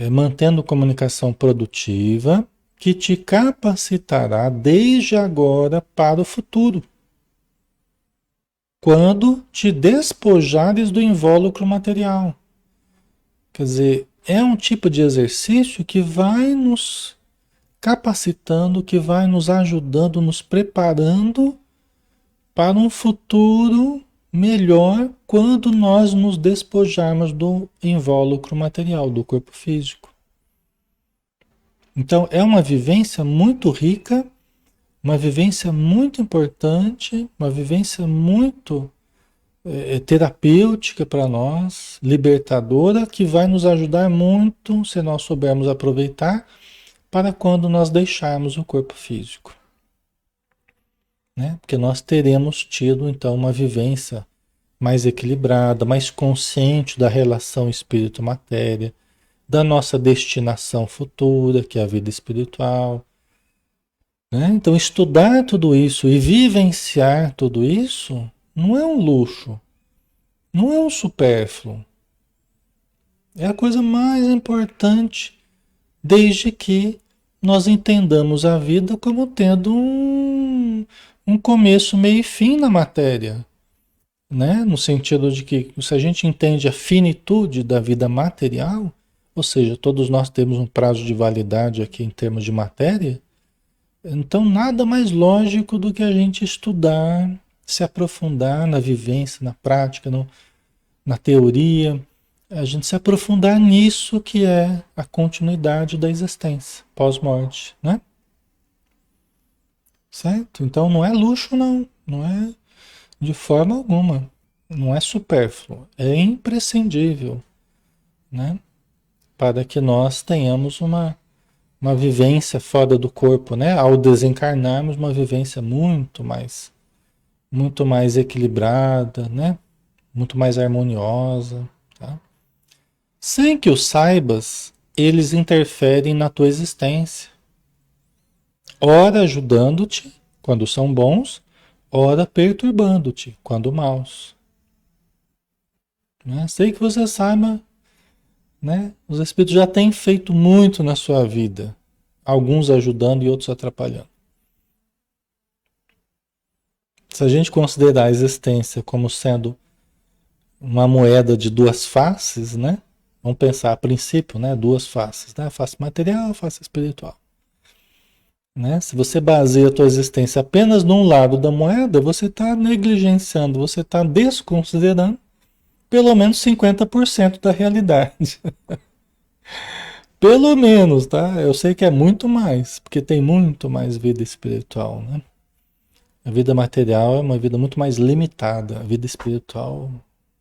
mantendo comunicação produtiva, que te capacitará desde agora para o futuro, quando te despojares do invólucro material. Quer dizer, é um tipo de exercício que vai nos capacitando, que vai nos ajudando, nos preparando para um futuro melhor quando nós nos despojarmos do invólucro material, do corpo físico. Então, é uma vivência muito rica, uma vivência muito importante, uma vivência muito terapêutica para nós, libertadora, que vai nos ajudar muito, se nós soubermos aproveitar, para quando nós deixarmos o corpo físico. Né? Porque nós teremos tido, então, uma vivência mais equilibrada, mais consciente da relação espírito-matéria, da nossa destinação futura, que é a vida espiritual. Né? Então, estudar tudo isso e vivenciar tudo isso não é um luxo, não é um supérfluo. É a coisa mais importante, desde que nós entendamos a vida como tendo um começo, meio e fim na matéria. Né? No sentido de que, se a gente entende a finitude da vida material, ou seja, todos nós temos um prazo de validade aqui em termos de matéria, então nada mais lógico do que a gente estudar, se aprofundar na vivência, na prática, na teoria, a gente se aprofundar nisso que é a continuidade da existência pós-morte, né? Certo? Então não é luxo, não. Não é de forma alguma. Não é supérfluo. É imprescindível, né? Para que nós tenhamos uma vivência fora do corpo, né? Ao desencarnarmos, uma vivência muito mais equilibrada, né? Muito mais harmoniosa, tá? Sem que o saibas, eles interferem na tua existência. Ora ajudando-te, quando são bons, ora perturbando-te, quando maus. Né? Sei que você saiba, né? Os espíritos já têm feito muito na sua vida, alguns ajudando e outros atrapalhando. Se a gente considerar a existência como sendo uma moeda de duas faces, né? Vamos pensar a princípio, né? Duas faces, né? A face material, a face espiritual. Né? Se você baseia a tua existência apenas num lado da moeda, você está negligenciando, você está desconsiderando pelo menos 50% da realidade. Pelo menos, tá? Eu sei que é muito mais, porque tem muito mais vida espiritual, né? A vida material é uma vida muito mais limitada. A vida espiritual,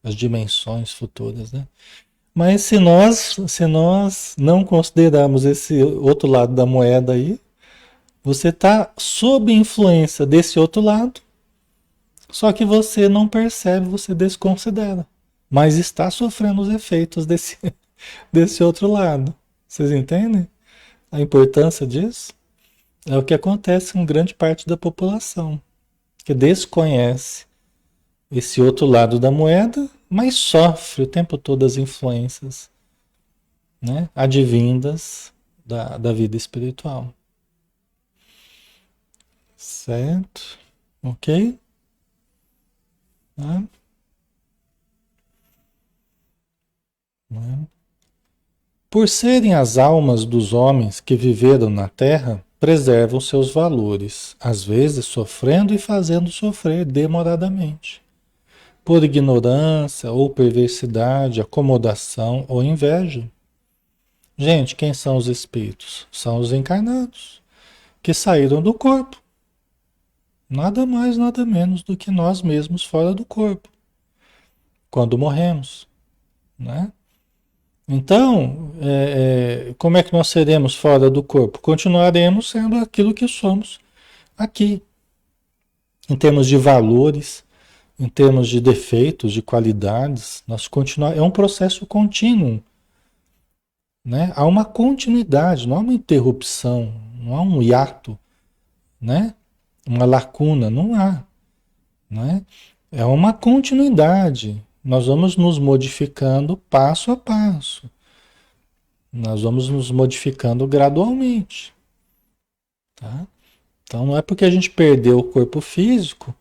as dimensões futuras, né? Mas se nós não considerarmos esse outro lado da moeda aí, você está sob influência desse outro lado, só que você não percebe, você desconsidera. Mas está sofrendo os efeitos desse outro lado. Vocês entendem a importância disso? É o que acontece com grande parte da população, que desconhece esse outro lado da moeda, mas sofre o tempo todo as influências, né, advindas da vida espiritual. Certo? Ok? Tá? Né? Por serem as almas dos homens que viveram na terra, preservam seus valores, às vezes sofrendo e fazendo sofrer demoradamente, por ignorância ou perversidade, acomodação ou inveja. Gente, quem são os espíritos? São os encarnados, que saíram do corpo. Nada mais, nada menos do que nós mesmos fora do corpo, quando morremos, né? Então, como é que nós seremos fora do corpo? Continuaremos sendo aquilo que somos aqui, em termos de valores, em termos de defeitos, de qualidades. É um processo contínuo, né? Há uma continuidade, não há uma interrupção, não há um hiato, né? Uma lacuna, não há, né? É uma continuidade. Nós vamos nos modificando passo a passo. Nós vamos nos modificando gradualmente, tá? Então não é porque a gente perdeu o corpo físico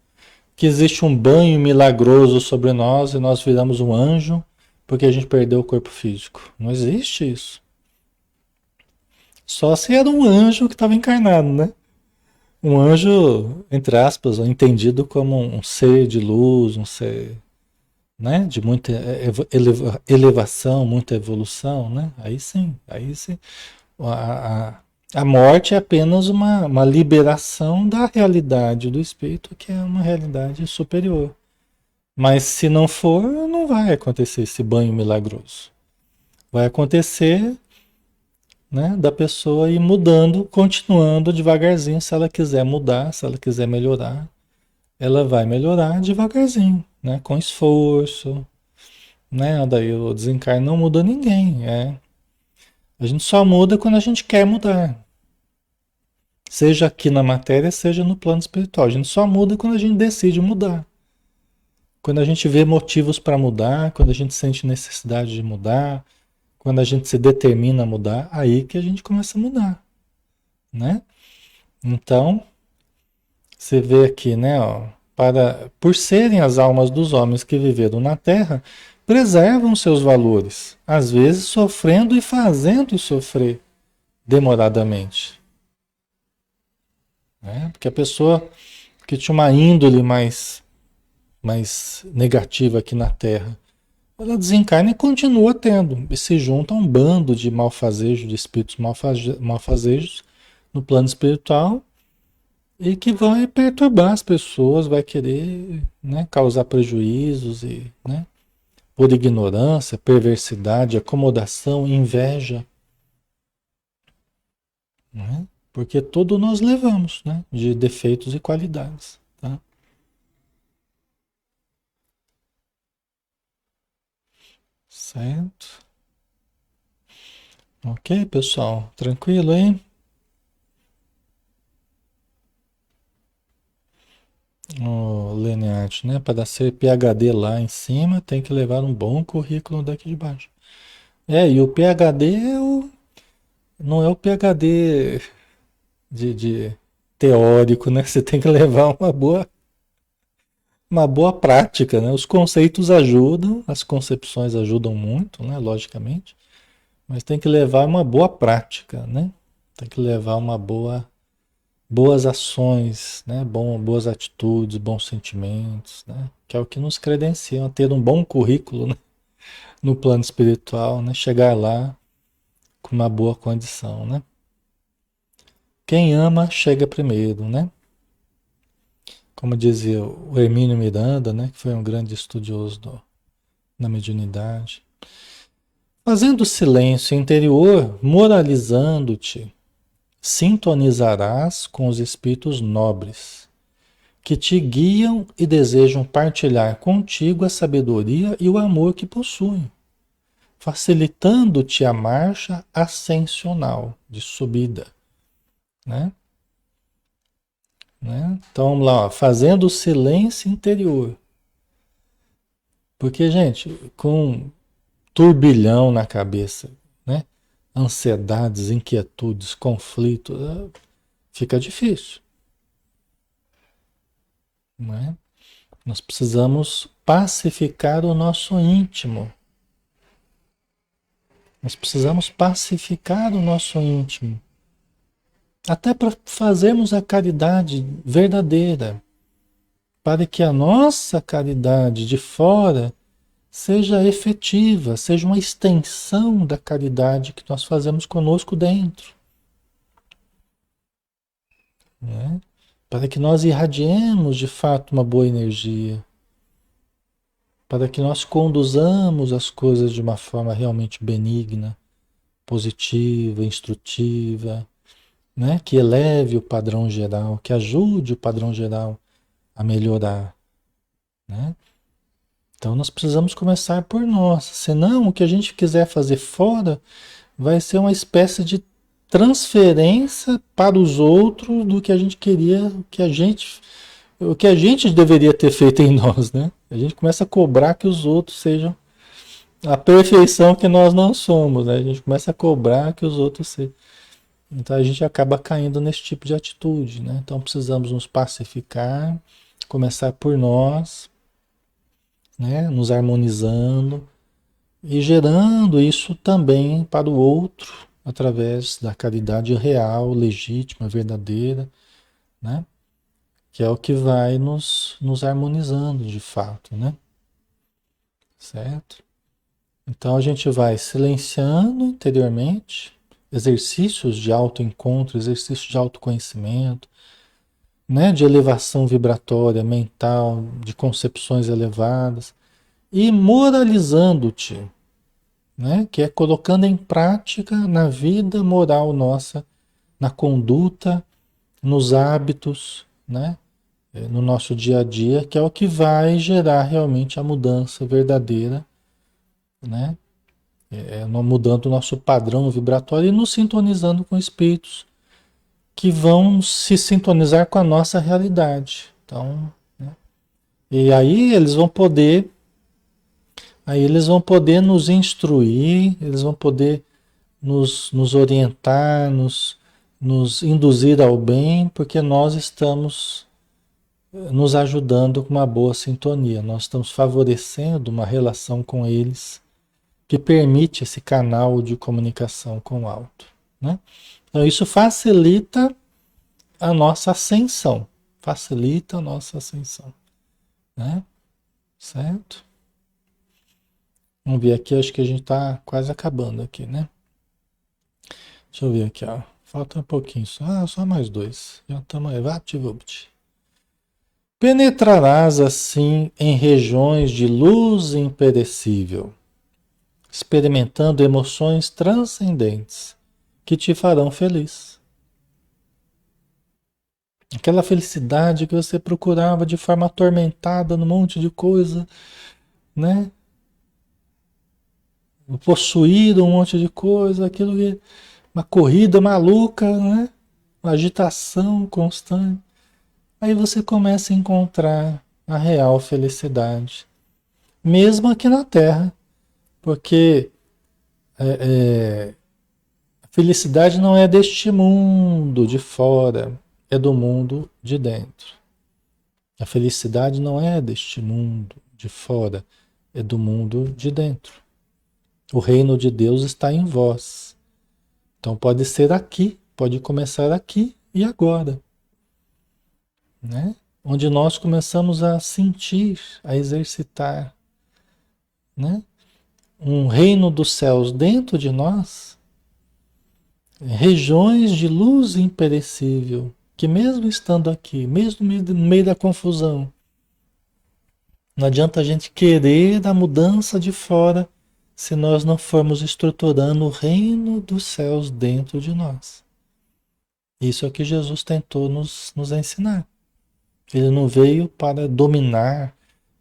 que existe um banho milagroso sobre nós e nós viramos um anjo porque a gente perdeu o corpo físico. Não existe isso. Só se era um anjo que estava encarnado, né? Um anjo, entre aspas, entendido como um ser de luz, um ser, né, de muita elevação, muita evolução, né? Aí sim. A, a, a morte é apenas uma liberação da realidade do espírito, que é uma realidade superior. Mas se não for, não vai acontecer esse banho milagroso. Vai acontecer, né, da pessoa ir mudando, continuando devagarzinho, se ela quiser mudar, se ela quiser melhorar, ela vai melhorar devagarzinho, né, com esforço, né? Daí o desencarne não muda ninguém, a gente só muda quando a gente quer mudar. Seja aqui na matéria, seja no plano espiritual. A gente só muda quando a gente decide mudar. Quando a gente vê motivos para mudar, quando a gente sente necessidade de mudar, quando a gente se determina a mudar, aí que a gente começa a mudar, né? Então, você vê aqui, né, ó, por serem as almas dos homens que viveram na terra, preservam seus valores, às vezes sofrendo e fazendo sofrer demoradamente, né? Porque a pessoa que tinha uma índole mais negativa aqui na Terra, ela desencarna e continua tendo, e se junta a um bando de malfazejos, de espíritos malfazejos no plano espiritual, e que vai perturbar as pessoas, vai querer, né, causar prejuízos, e, né, por ignorância, perversidade, acomodação, inveja, né? Porque tudo nós levamos, né, de defeitos e qualidades, tá? Certo? Ok, pessoal? Tranquilo, hein? o Leniart, né? Para ser PhD lá em cima, tem que levar um bom currículo daqui de baixo. E o PhD não é o PhD de teórico, né? Você tem que levar uma boa prática, né? Os conceitos ajudam, as concepções ajudam muito, né? Logicamente, mas tem que levar uma boa prática, né? Tem que levar boas ações, né? Boas atitudes, bons sentimentos, né? Que é o que nos credenciam a ter um bom currículo, né? No plano espiritual, né? Chegar lá com uma boa condição, né? Quem ama chega primeiro, né? Como dizia o Hermínio Miranda, né? Que foi um grande estudioso da mediunidade. Fazendo silêncio interior, moralizando-te, sintonizarás com os espíritos nobres, que te guiam e desejam partilhar contigo a sabedoria e o amor que possuem, facilitando-te a marcha ascensional de subida, né? Então vamos lá, ó, fazendo silêncio interior. Porque, gente, com turbilhão na cabeça, né? Ansiedades, inquietudes, conflitos, fica difícil, não é? Nós precisamos pacificar o nosso íntimo. Nós precisamos pacificar o nosso íntimo. Até para fazermos a caridade verdadeira. Para que a nossa caridade de fora seja efetiva, seja uma extensão da caridade que nós fazemos conosco dentro. Né? Para que nós irradiemos de fato uma boa energia. Para que nós conduzamos as coisas de uma forma realmente benigna, positiva, instrutiva, né? Que eleve o padrão geral, que ajude o padrão geral a melhorar, né? Então nós precisamos começar por nós, senão o que a gente quiser fazer fora vai ser uma espécie de transferência para os outros do que a gente queria, o que a gente deveria ter feito em nós, né? A gente começa a cobrar que os outros sejam a perfeição que nós não somos, né? A gente começa a cobrar que os outros sejam. Então a gente acaba caindo nesse tipo de atitude, né? Então precisamos nos pacificar, começar por nós, né? Nos harmonizando e gerando isso também para o outro através da caridade real, legítima, verdadeira, né? Que é o que vai nos harmonizando de fato, né? Certo? Então a gente vai silenciando interiormente, exercícios de autoencontro, exercícios de autoconhecimento, né? De elevação vibratória, mental, de concepções elevadas, e moralizando-te, né? Que é colocando em prática na vida moral nossa, na conduta, nos hábitos, né? No nosso dia a dia, que é o que vai gerar realmente a mudança verdadeira, né? Mudando o nosso padrão vibratório e nos sintonizando com espíritos que vão se sintonizar com a nossa realidade. Então, né? E aí eles vão poder nos instruir, eles vão poder nos orientar, nos induzir ao bem, porque nós estamos nos ajudando com uma boa sintonia, nós estamos favorecendo uma relação com eles que permite esse canal de comunicação com o alto, né? Então isso facilita a nossa ascensão, né? Certo? Vamos ver aqui, acho que a gente está quase acabando aqui, né? Deixa eu ver aqui, ó. Falta um pouquinho só. Só mais dois. Já estamos. Vapt-vupt. Penetrarás assim em regiões de luz imperecível, experimentando emoções transcendentes que te farão feliz. Aquela felicidade que você procurava de forma atormentada num monte de coisa, né? Possuído um monte de coisa, aquilo que uma corrida maluca, né? Uma agitação constante. aí você começa a encontrar a real felicidade, mesmo aqui na Terra, porque a felicidade não é deste mundo de fora, é do mundo de dentro. A felicidade não é deste mundo de fora, é do mundo de dentro. O reino de Deus está em vós. Então pode ser aqui, pode começar aqui e agora, né? Onde nós começamos a sentir, a exercitar, né? Um reino dos céus dentro de nós, regiões de luz imperecível, que mesmo estando aqui, mesmo no meio da confusão, não adianta a gente querer a mudança de fora se nós não formos estruturando o reino dos céus dentro de nós. Isso é o que Jesus tentou nos ensinar. Ele não veio para dominar,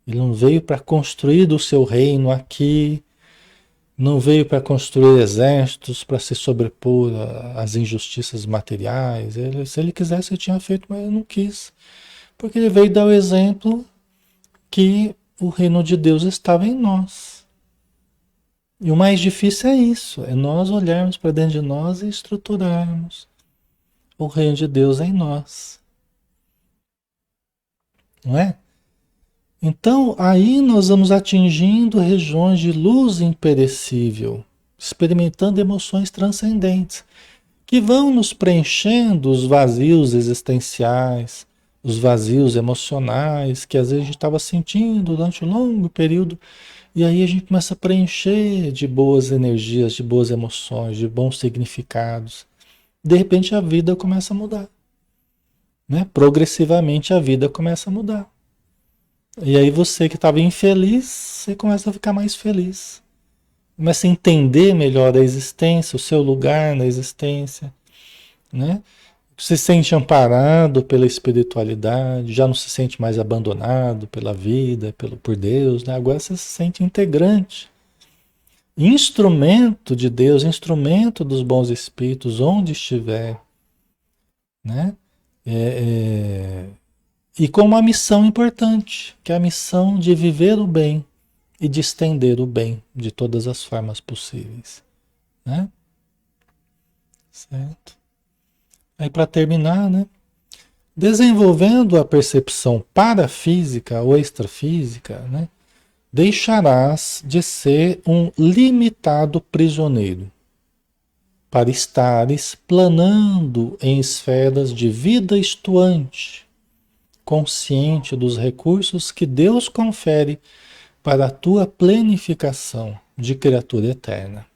ele não veio para construir o seu reino aqui, não veio para construir exércitos, para se sobrepor às injustiças materiais. Se ele quisesse, ele tinha feito, mas ele não quis. Porque ele veio dar o exemplo que o reino de Deus estava em nós. E o mais difícil é isso, é nós olharmos para dentro de nós e estruturarmos o reino de Deus em nós. Não é? Então, aí nós vamos atingindo regiões de luz imperecível, experimentando emoções transcendentes, que vão nos preenchendo os vazios existenciais, os vazios emocionais, que às vezes a gente estava sentindo durante um longo período, e aí a gente começa a preencher de boas energias, de boas emoções, de bons significados. De repente a vida começa a mudar, né? Progressivamente a vida começa a mudar. E aí você que estava infeliz, você começa a ficar mais feliz. Começa a entender melhor a existência, o seu lugar na existência, né? Se sente amparado pela espiritualidade, já não se sente mais abandonado pela vida, por Deus, né? Agora você se sente integrante, instrumento de Deus, instrumento dos bons espíritos, onde estiver, né? E com uma missão importante, que é a missão de viver o bem e de estender o bem de todas as formas possíveis, né? Certo? Aí para terminar, né? Desenvolvendo a percepção parafísica ou extrafísica, né? Deixarás de ser um limitado prisioneiro para estares planando em esferas de vida estuante, consciente dos recursos que Deus confere para a tua plenificação de criatura eterna.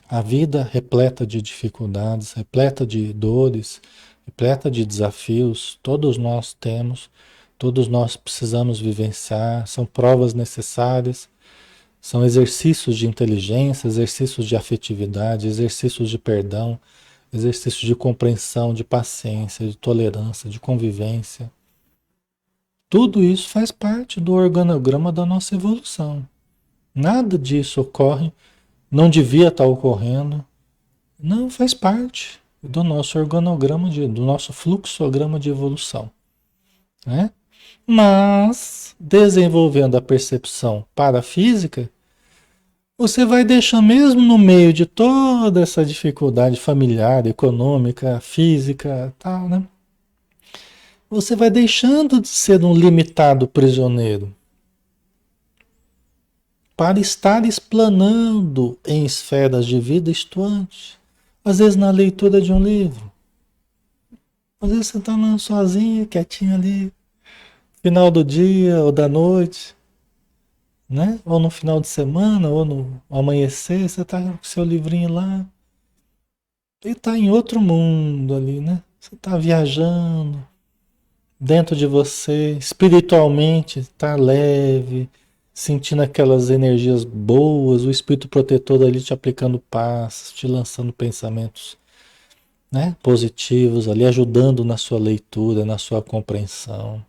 A vida repleta de dificuldades, repleta de dores, repleta de desafios, todos nós temos, todos nós precisamos vivenciar, são provas necessárias, são exercícios de inteligência, exercícios de afetividade, exercícios de perdão, exercícios de compreensão, de paciência, de tolerância, de convivência. Tudo isso faz parte do organograma da nossa evolução. Nada disso ocorre, não devia estar ocorrendo. Não, faz parte do nosso organograma, do nosso fluxograma de evolução, né? Mas, desenvolvendo a percepção parafísica, você vai deixar, mesmo no meio de toda essa dificuldade familiar, econômica, física, tal, né? Você vai deixando de ser um limitado prisioneiro para estar explanando em esferas de vida estuante. Às vezes na leitura de um livro. Às vezes você está sozinho, quietinho ali, final do dia ou da noite, né? Ou no final de semana, ou no amanhecer, você está com seu livrinho lá. E está em outro mundo ali, né? Você está viajando dentro de você, espiritualmente, está leve, sentindo aquelas energias boas, o espírito protetor ali te aplicando paz, te lançando pensamentos, né, positivos ali, ajudando na sua leitura, na sua compreensão.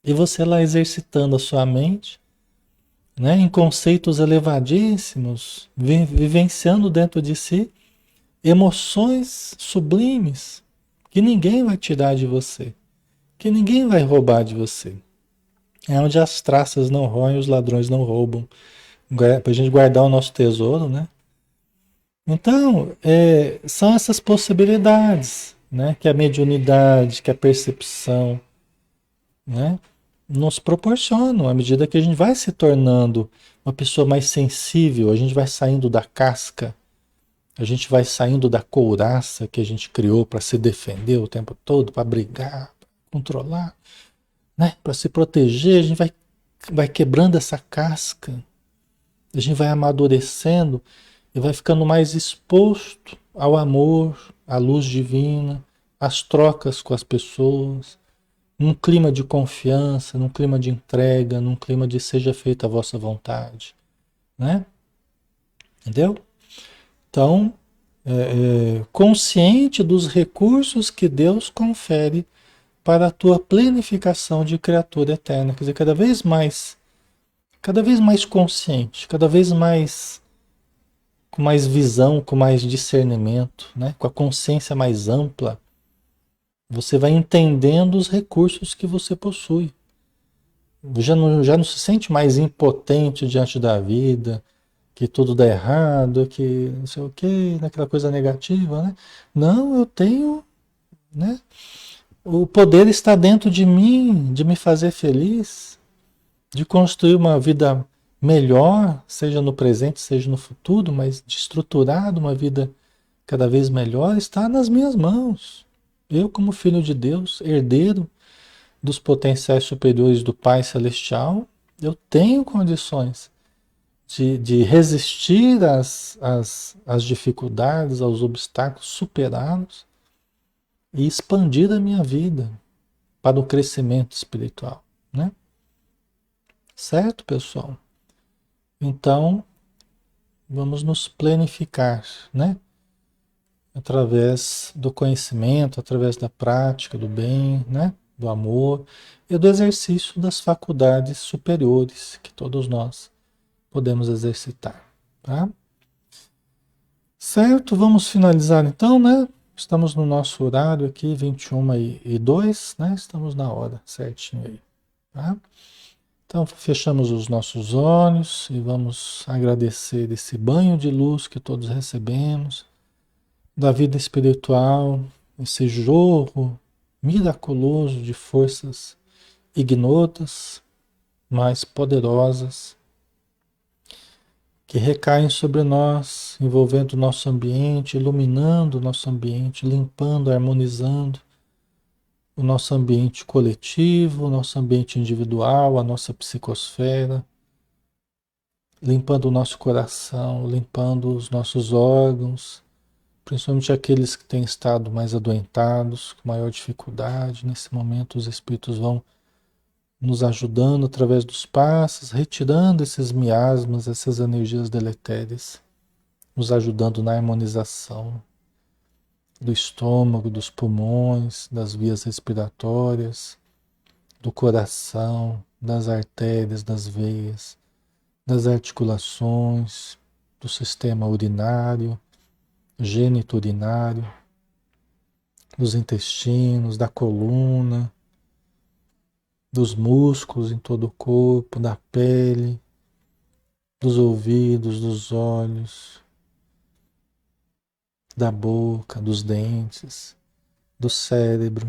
E você lá exercitando a sua mente, né, em conceitos elevadíssimos, vivenciando dentro de si emoções sublimes, que ninguém vai tirar de você, que ninguém vai roubar de você. É onde as traças não roem, os ladrões não roubam. Para a gente guardar o nosso tesouro, né? Então, são essas possibilidades, né? Que a mediunidade, que a percepção, né? Nos proporcionam, à medida que a gente vai se tornando uma pessoa mais sensível, a gente vai saindo da casca, a gente vai saindo da couraça que a gente criou para se defender o tempo todo, para brigar, pra controlar, né? Para se proteger, a gente vai quebrando essa casca, a gente vai amadurecendo e vai ficando mais exposto ao amor, à luz divina, às trocas com as pessoas, num clima de confiança, num clima de entrega, num clima de seja feita a vossa vontade, né? Entendeu? Então, consciente dos recursos que Deus confere para a tua plenificação de criatura eterna, quer dizer, cada vez mais consciente, cada vez mais com mais visão, com mais discernimento, né? Com a consciência mais ampla, você vai entendendo os recursos que você possui. Já não se sente mais impotente diante da vida, que tudo dá errado, que não sei o quê, naquela coisa negativa, né? Não, eu tenho, né? O poder está dentro de mim, de me fazer feliz, de construir uma vida melhor, seja no presente, seja no futuro, mas de estruturar uma vida cada vez melhor, está nas minhas mãos. Eu, como filho de Deus, herdeiro dos potenciais superiores do Pai Celestial, eu tenho condições de resistir às dificuldades, aos obstáculos, superá-los e expandir a minha vida para o crescimento espiritual, né? Certo, pessoal? Então, vamos nos planificar, né? Através do conhecimento, através da prática do bem, né? Do amor e do exercício das faculdades superiores que todos nós podemos exercitar, tá? Certo, vamos finalizar então, né? Estamos no nosso horário aqui, 21h02, né? Estamos na hora certinho aí, tá? Então, fechamos os nossos olhos e vamos agradecer esse banho de luz que todos recebemos, da vida espiritual, esse jorro miraculoso de forças ignotas, mas poderosas, que recaem sobre nós, envolvendo o nosso ambiente, iluminando o nosso ambiente, limpando, harmonizando o nosso ambiente coletivo, o nosso ambiente individual, a nossa psicosfera, limpando o nosso coração, limpando os nossos órgãos, principalmente aqueles que têm estado mais adoentados, com maior dificuldade. Nesse momento, os espíritos vão nos ajudando através dos passos, retirando esses miasmas, essas energias deletérias, nos ajudando na harmonização do estômago, dos pulmões, das vias respiratórias, do coração, das artérias, das veias, das articulações, do sistema urinário, geniturinário, dos intestinos, da coluna, dos músculos em todo o corpo, da pele, dos ouvidos, dos olhos, da boca, dos dentes, do cérebro,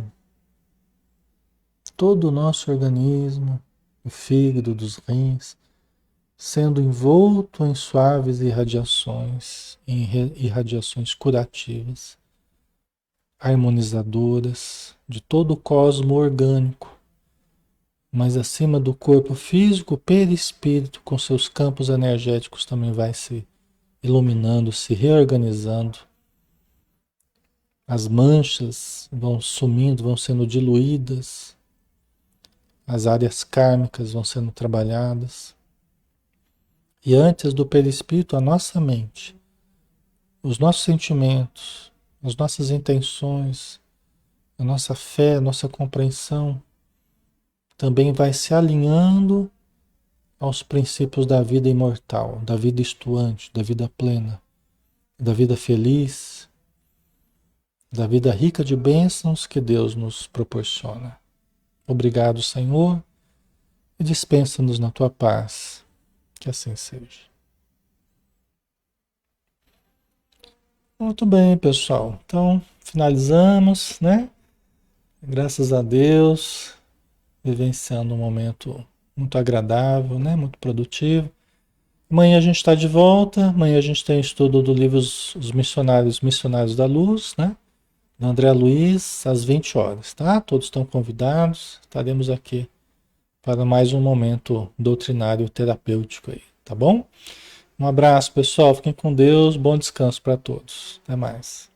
todo o nosso organismo, o fígado, dos rins, sendo envolto em suaves irradiações, irradiações curativas, harmonizadoras de todo o cosmo orgânico, mas acima do corpo físico, o perispírito, com seus campos energéticos, também vai se iluminando, se reorganizando. As manchas vão sumindo, vão sendo diluídas, as áreas kármicas vão sendo trabalhadas. E antes do perispírito, a nossa mente, os nossos sentimentos, as nossas intenções, a nossa fé, a nossa compreensão, também vai se alinhando aos princípios da vida imortal, da vida estuante, da vida plena, da vida feliz, da vida rica de bênçãos que Deus nos proporciona. Obrigado, Senhor, e dispensa-nos na tua paz. Que assim seja. Muito bem, pessoal. Então, finalizamos, né? Graças a Deus, vivenciando um momento muito agradável, né? Muito produtivo. Amanhã a gente está de volta. Amanhã a gente tem estudo do livro Os Missionários da Luz, né? Do André Luiz, às 20 horas, tá? Todos estão convidados. Estaremos aqui para mais um momento doutrinário terapêutico aí, tá bom? Um abraço, pessoal. Fiquem com Deus. Bom descanso para todos. Até mais.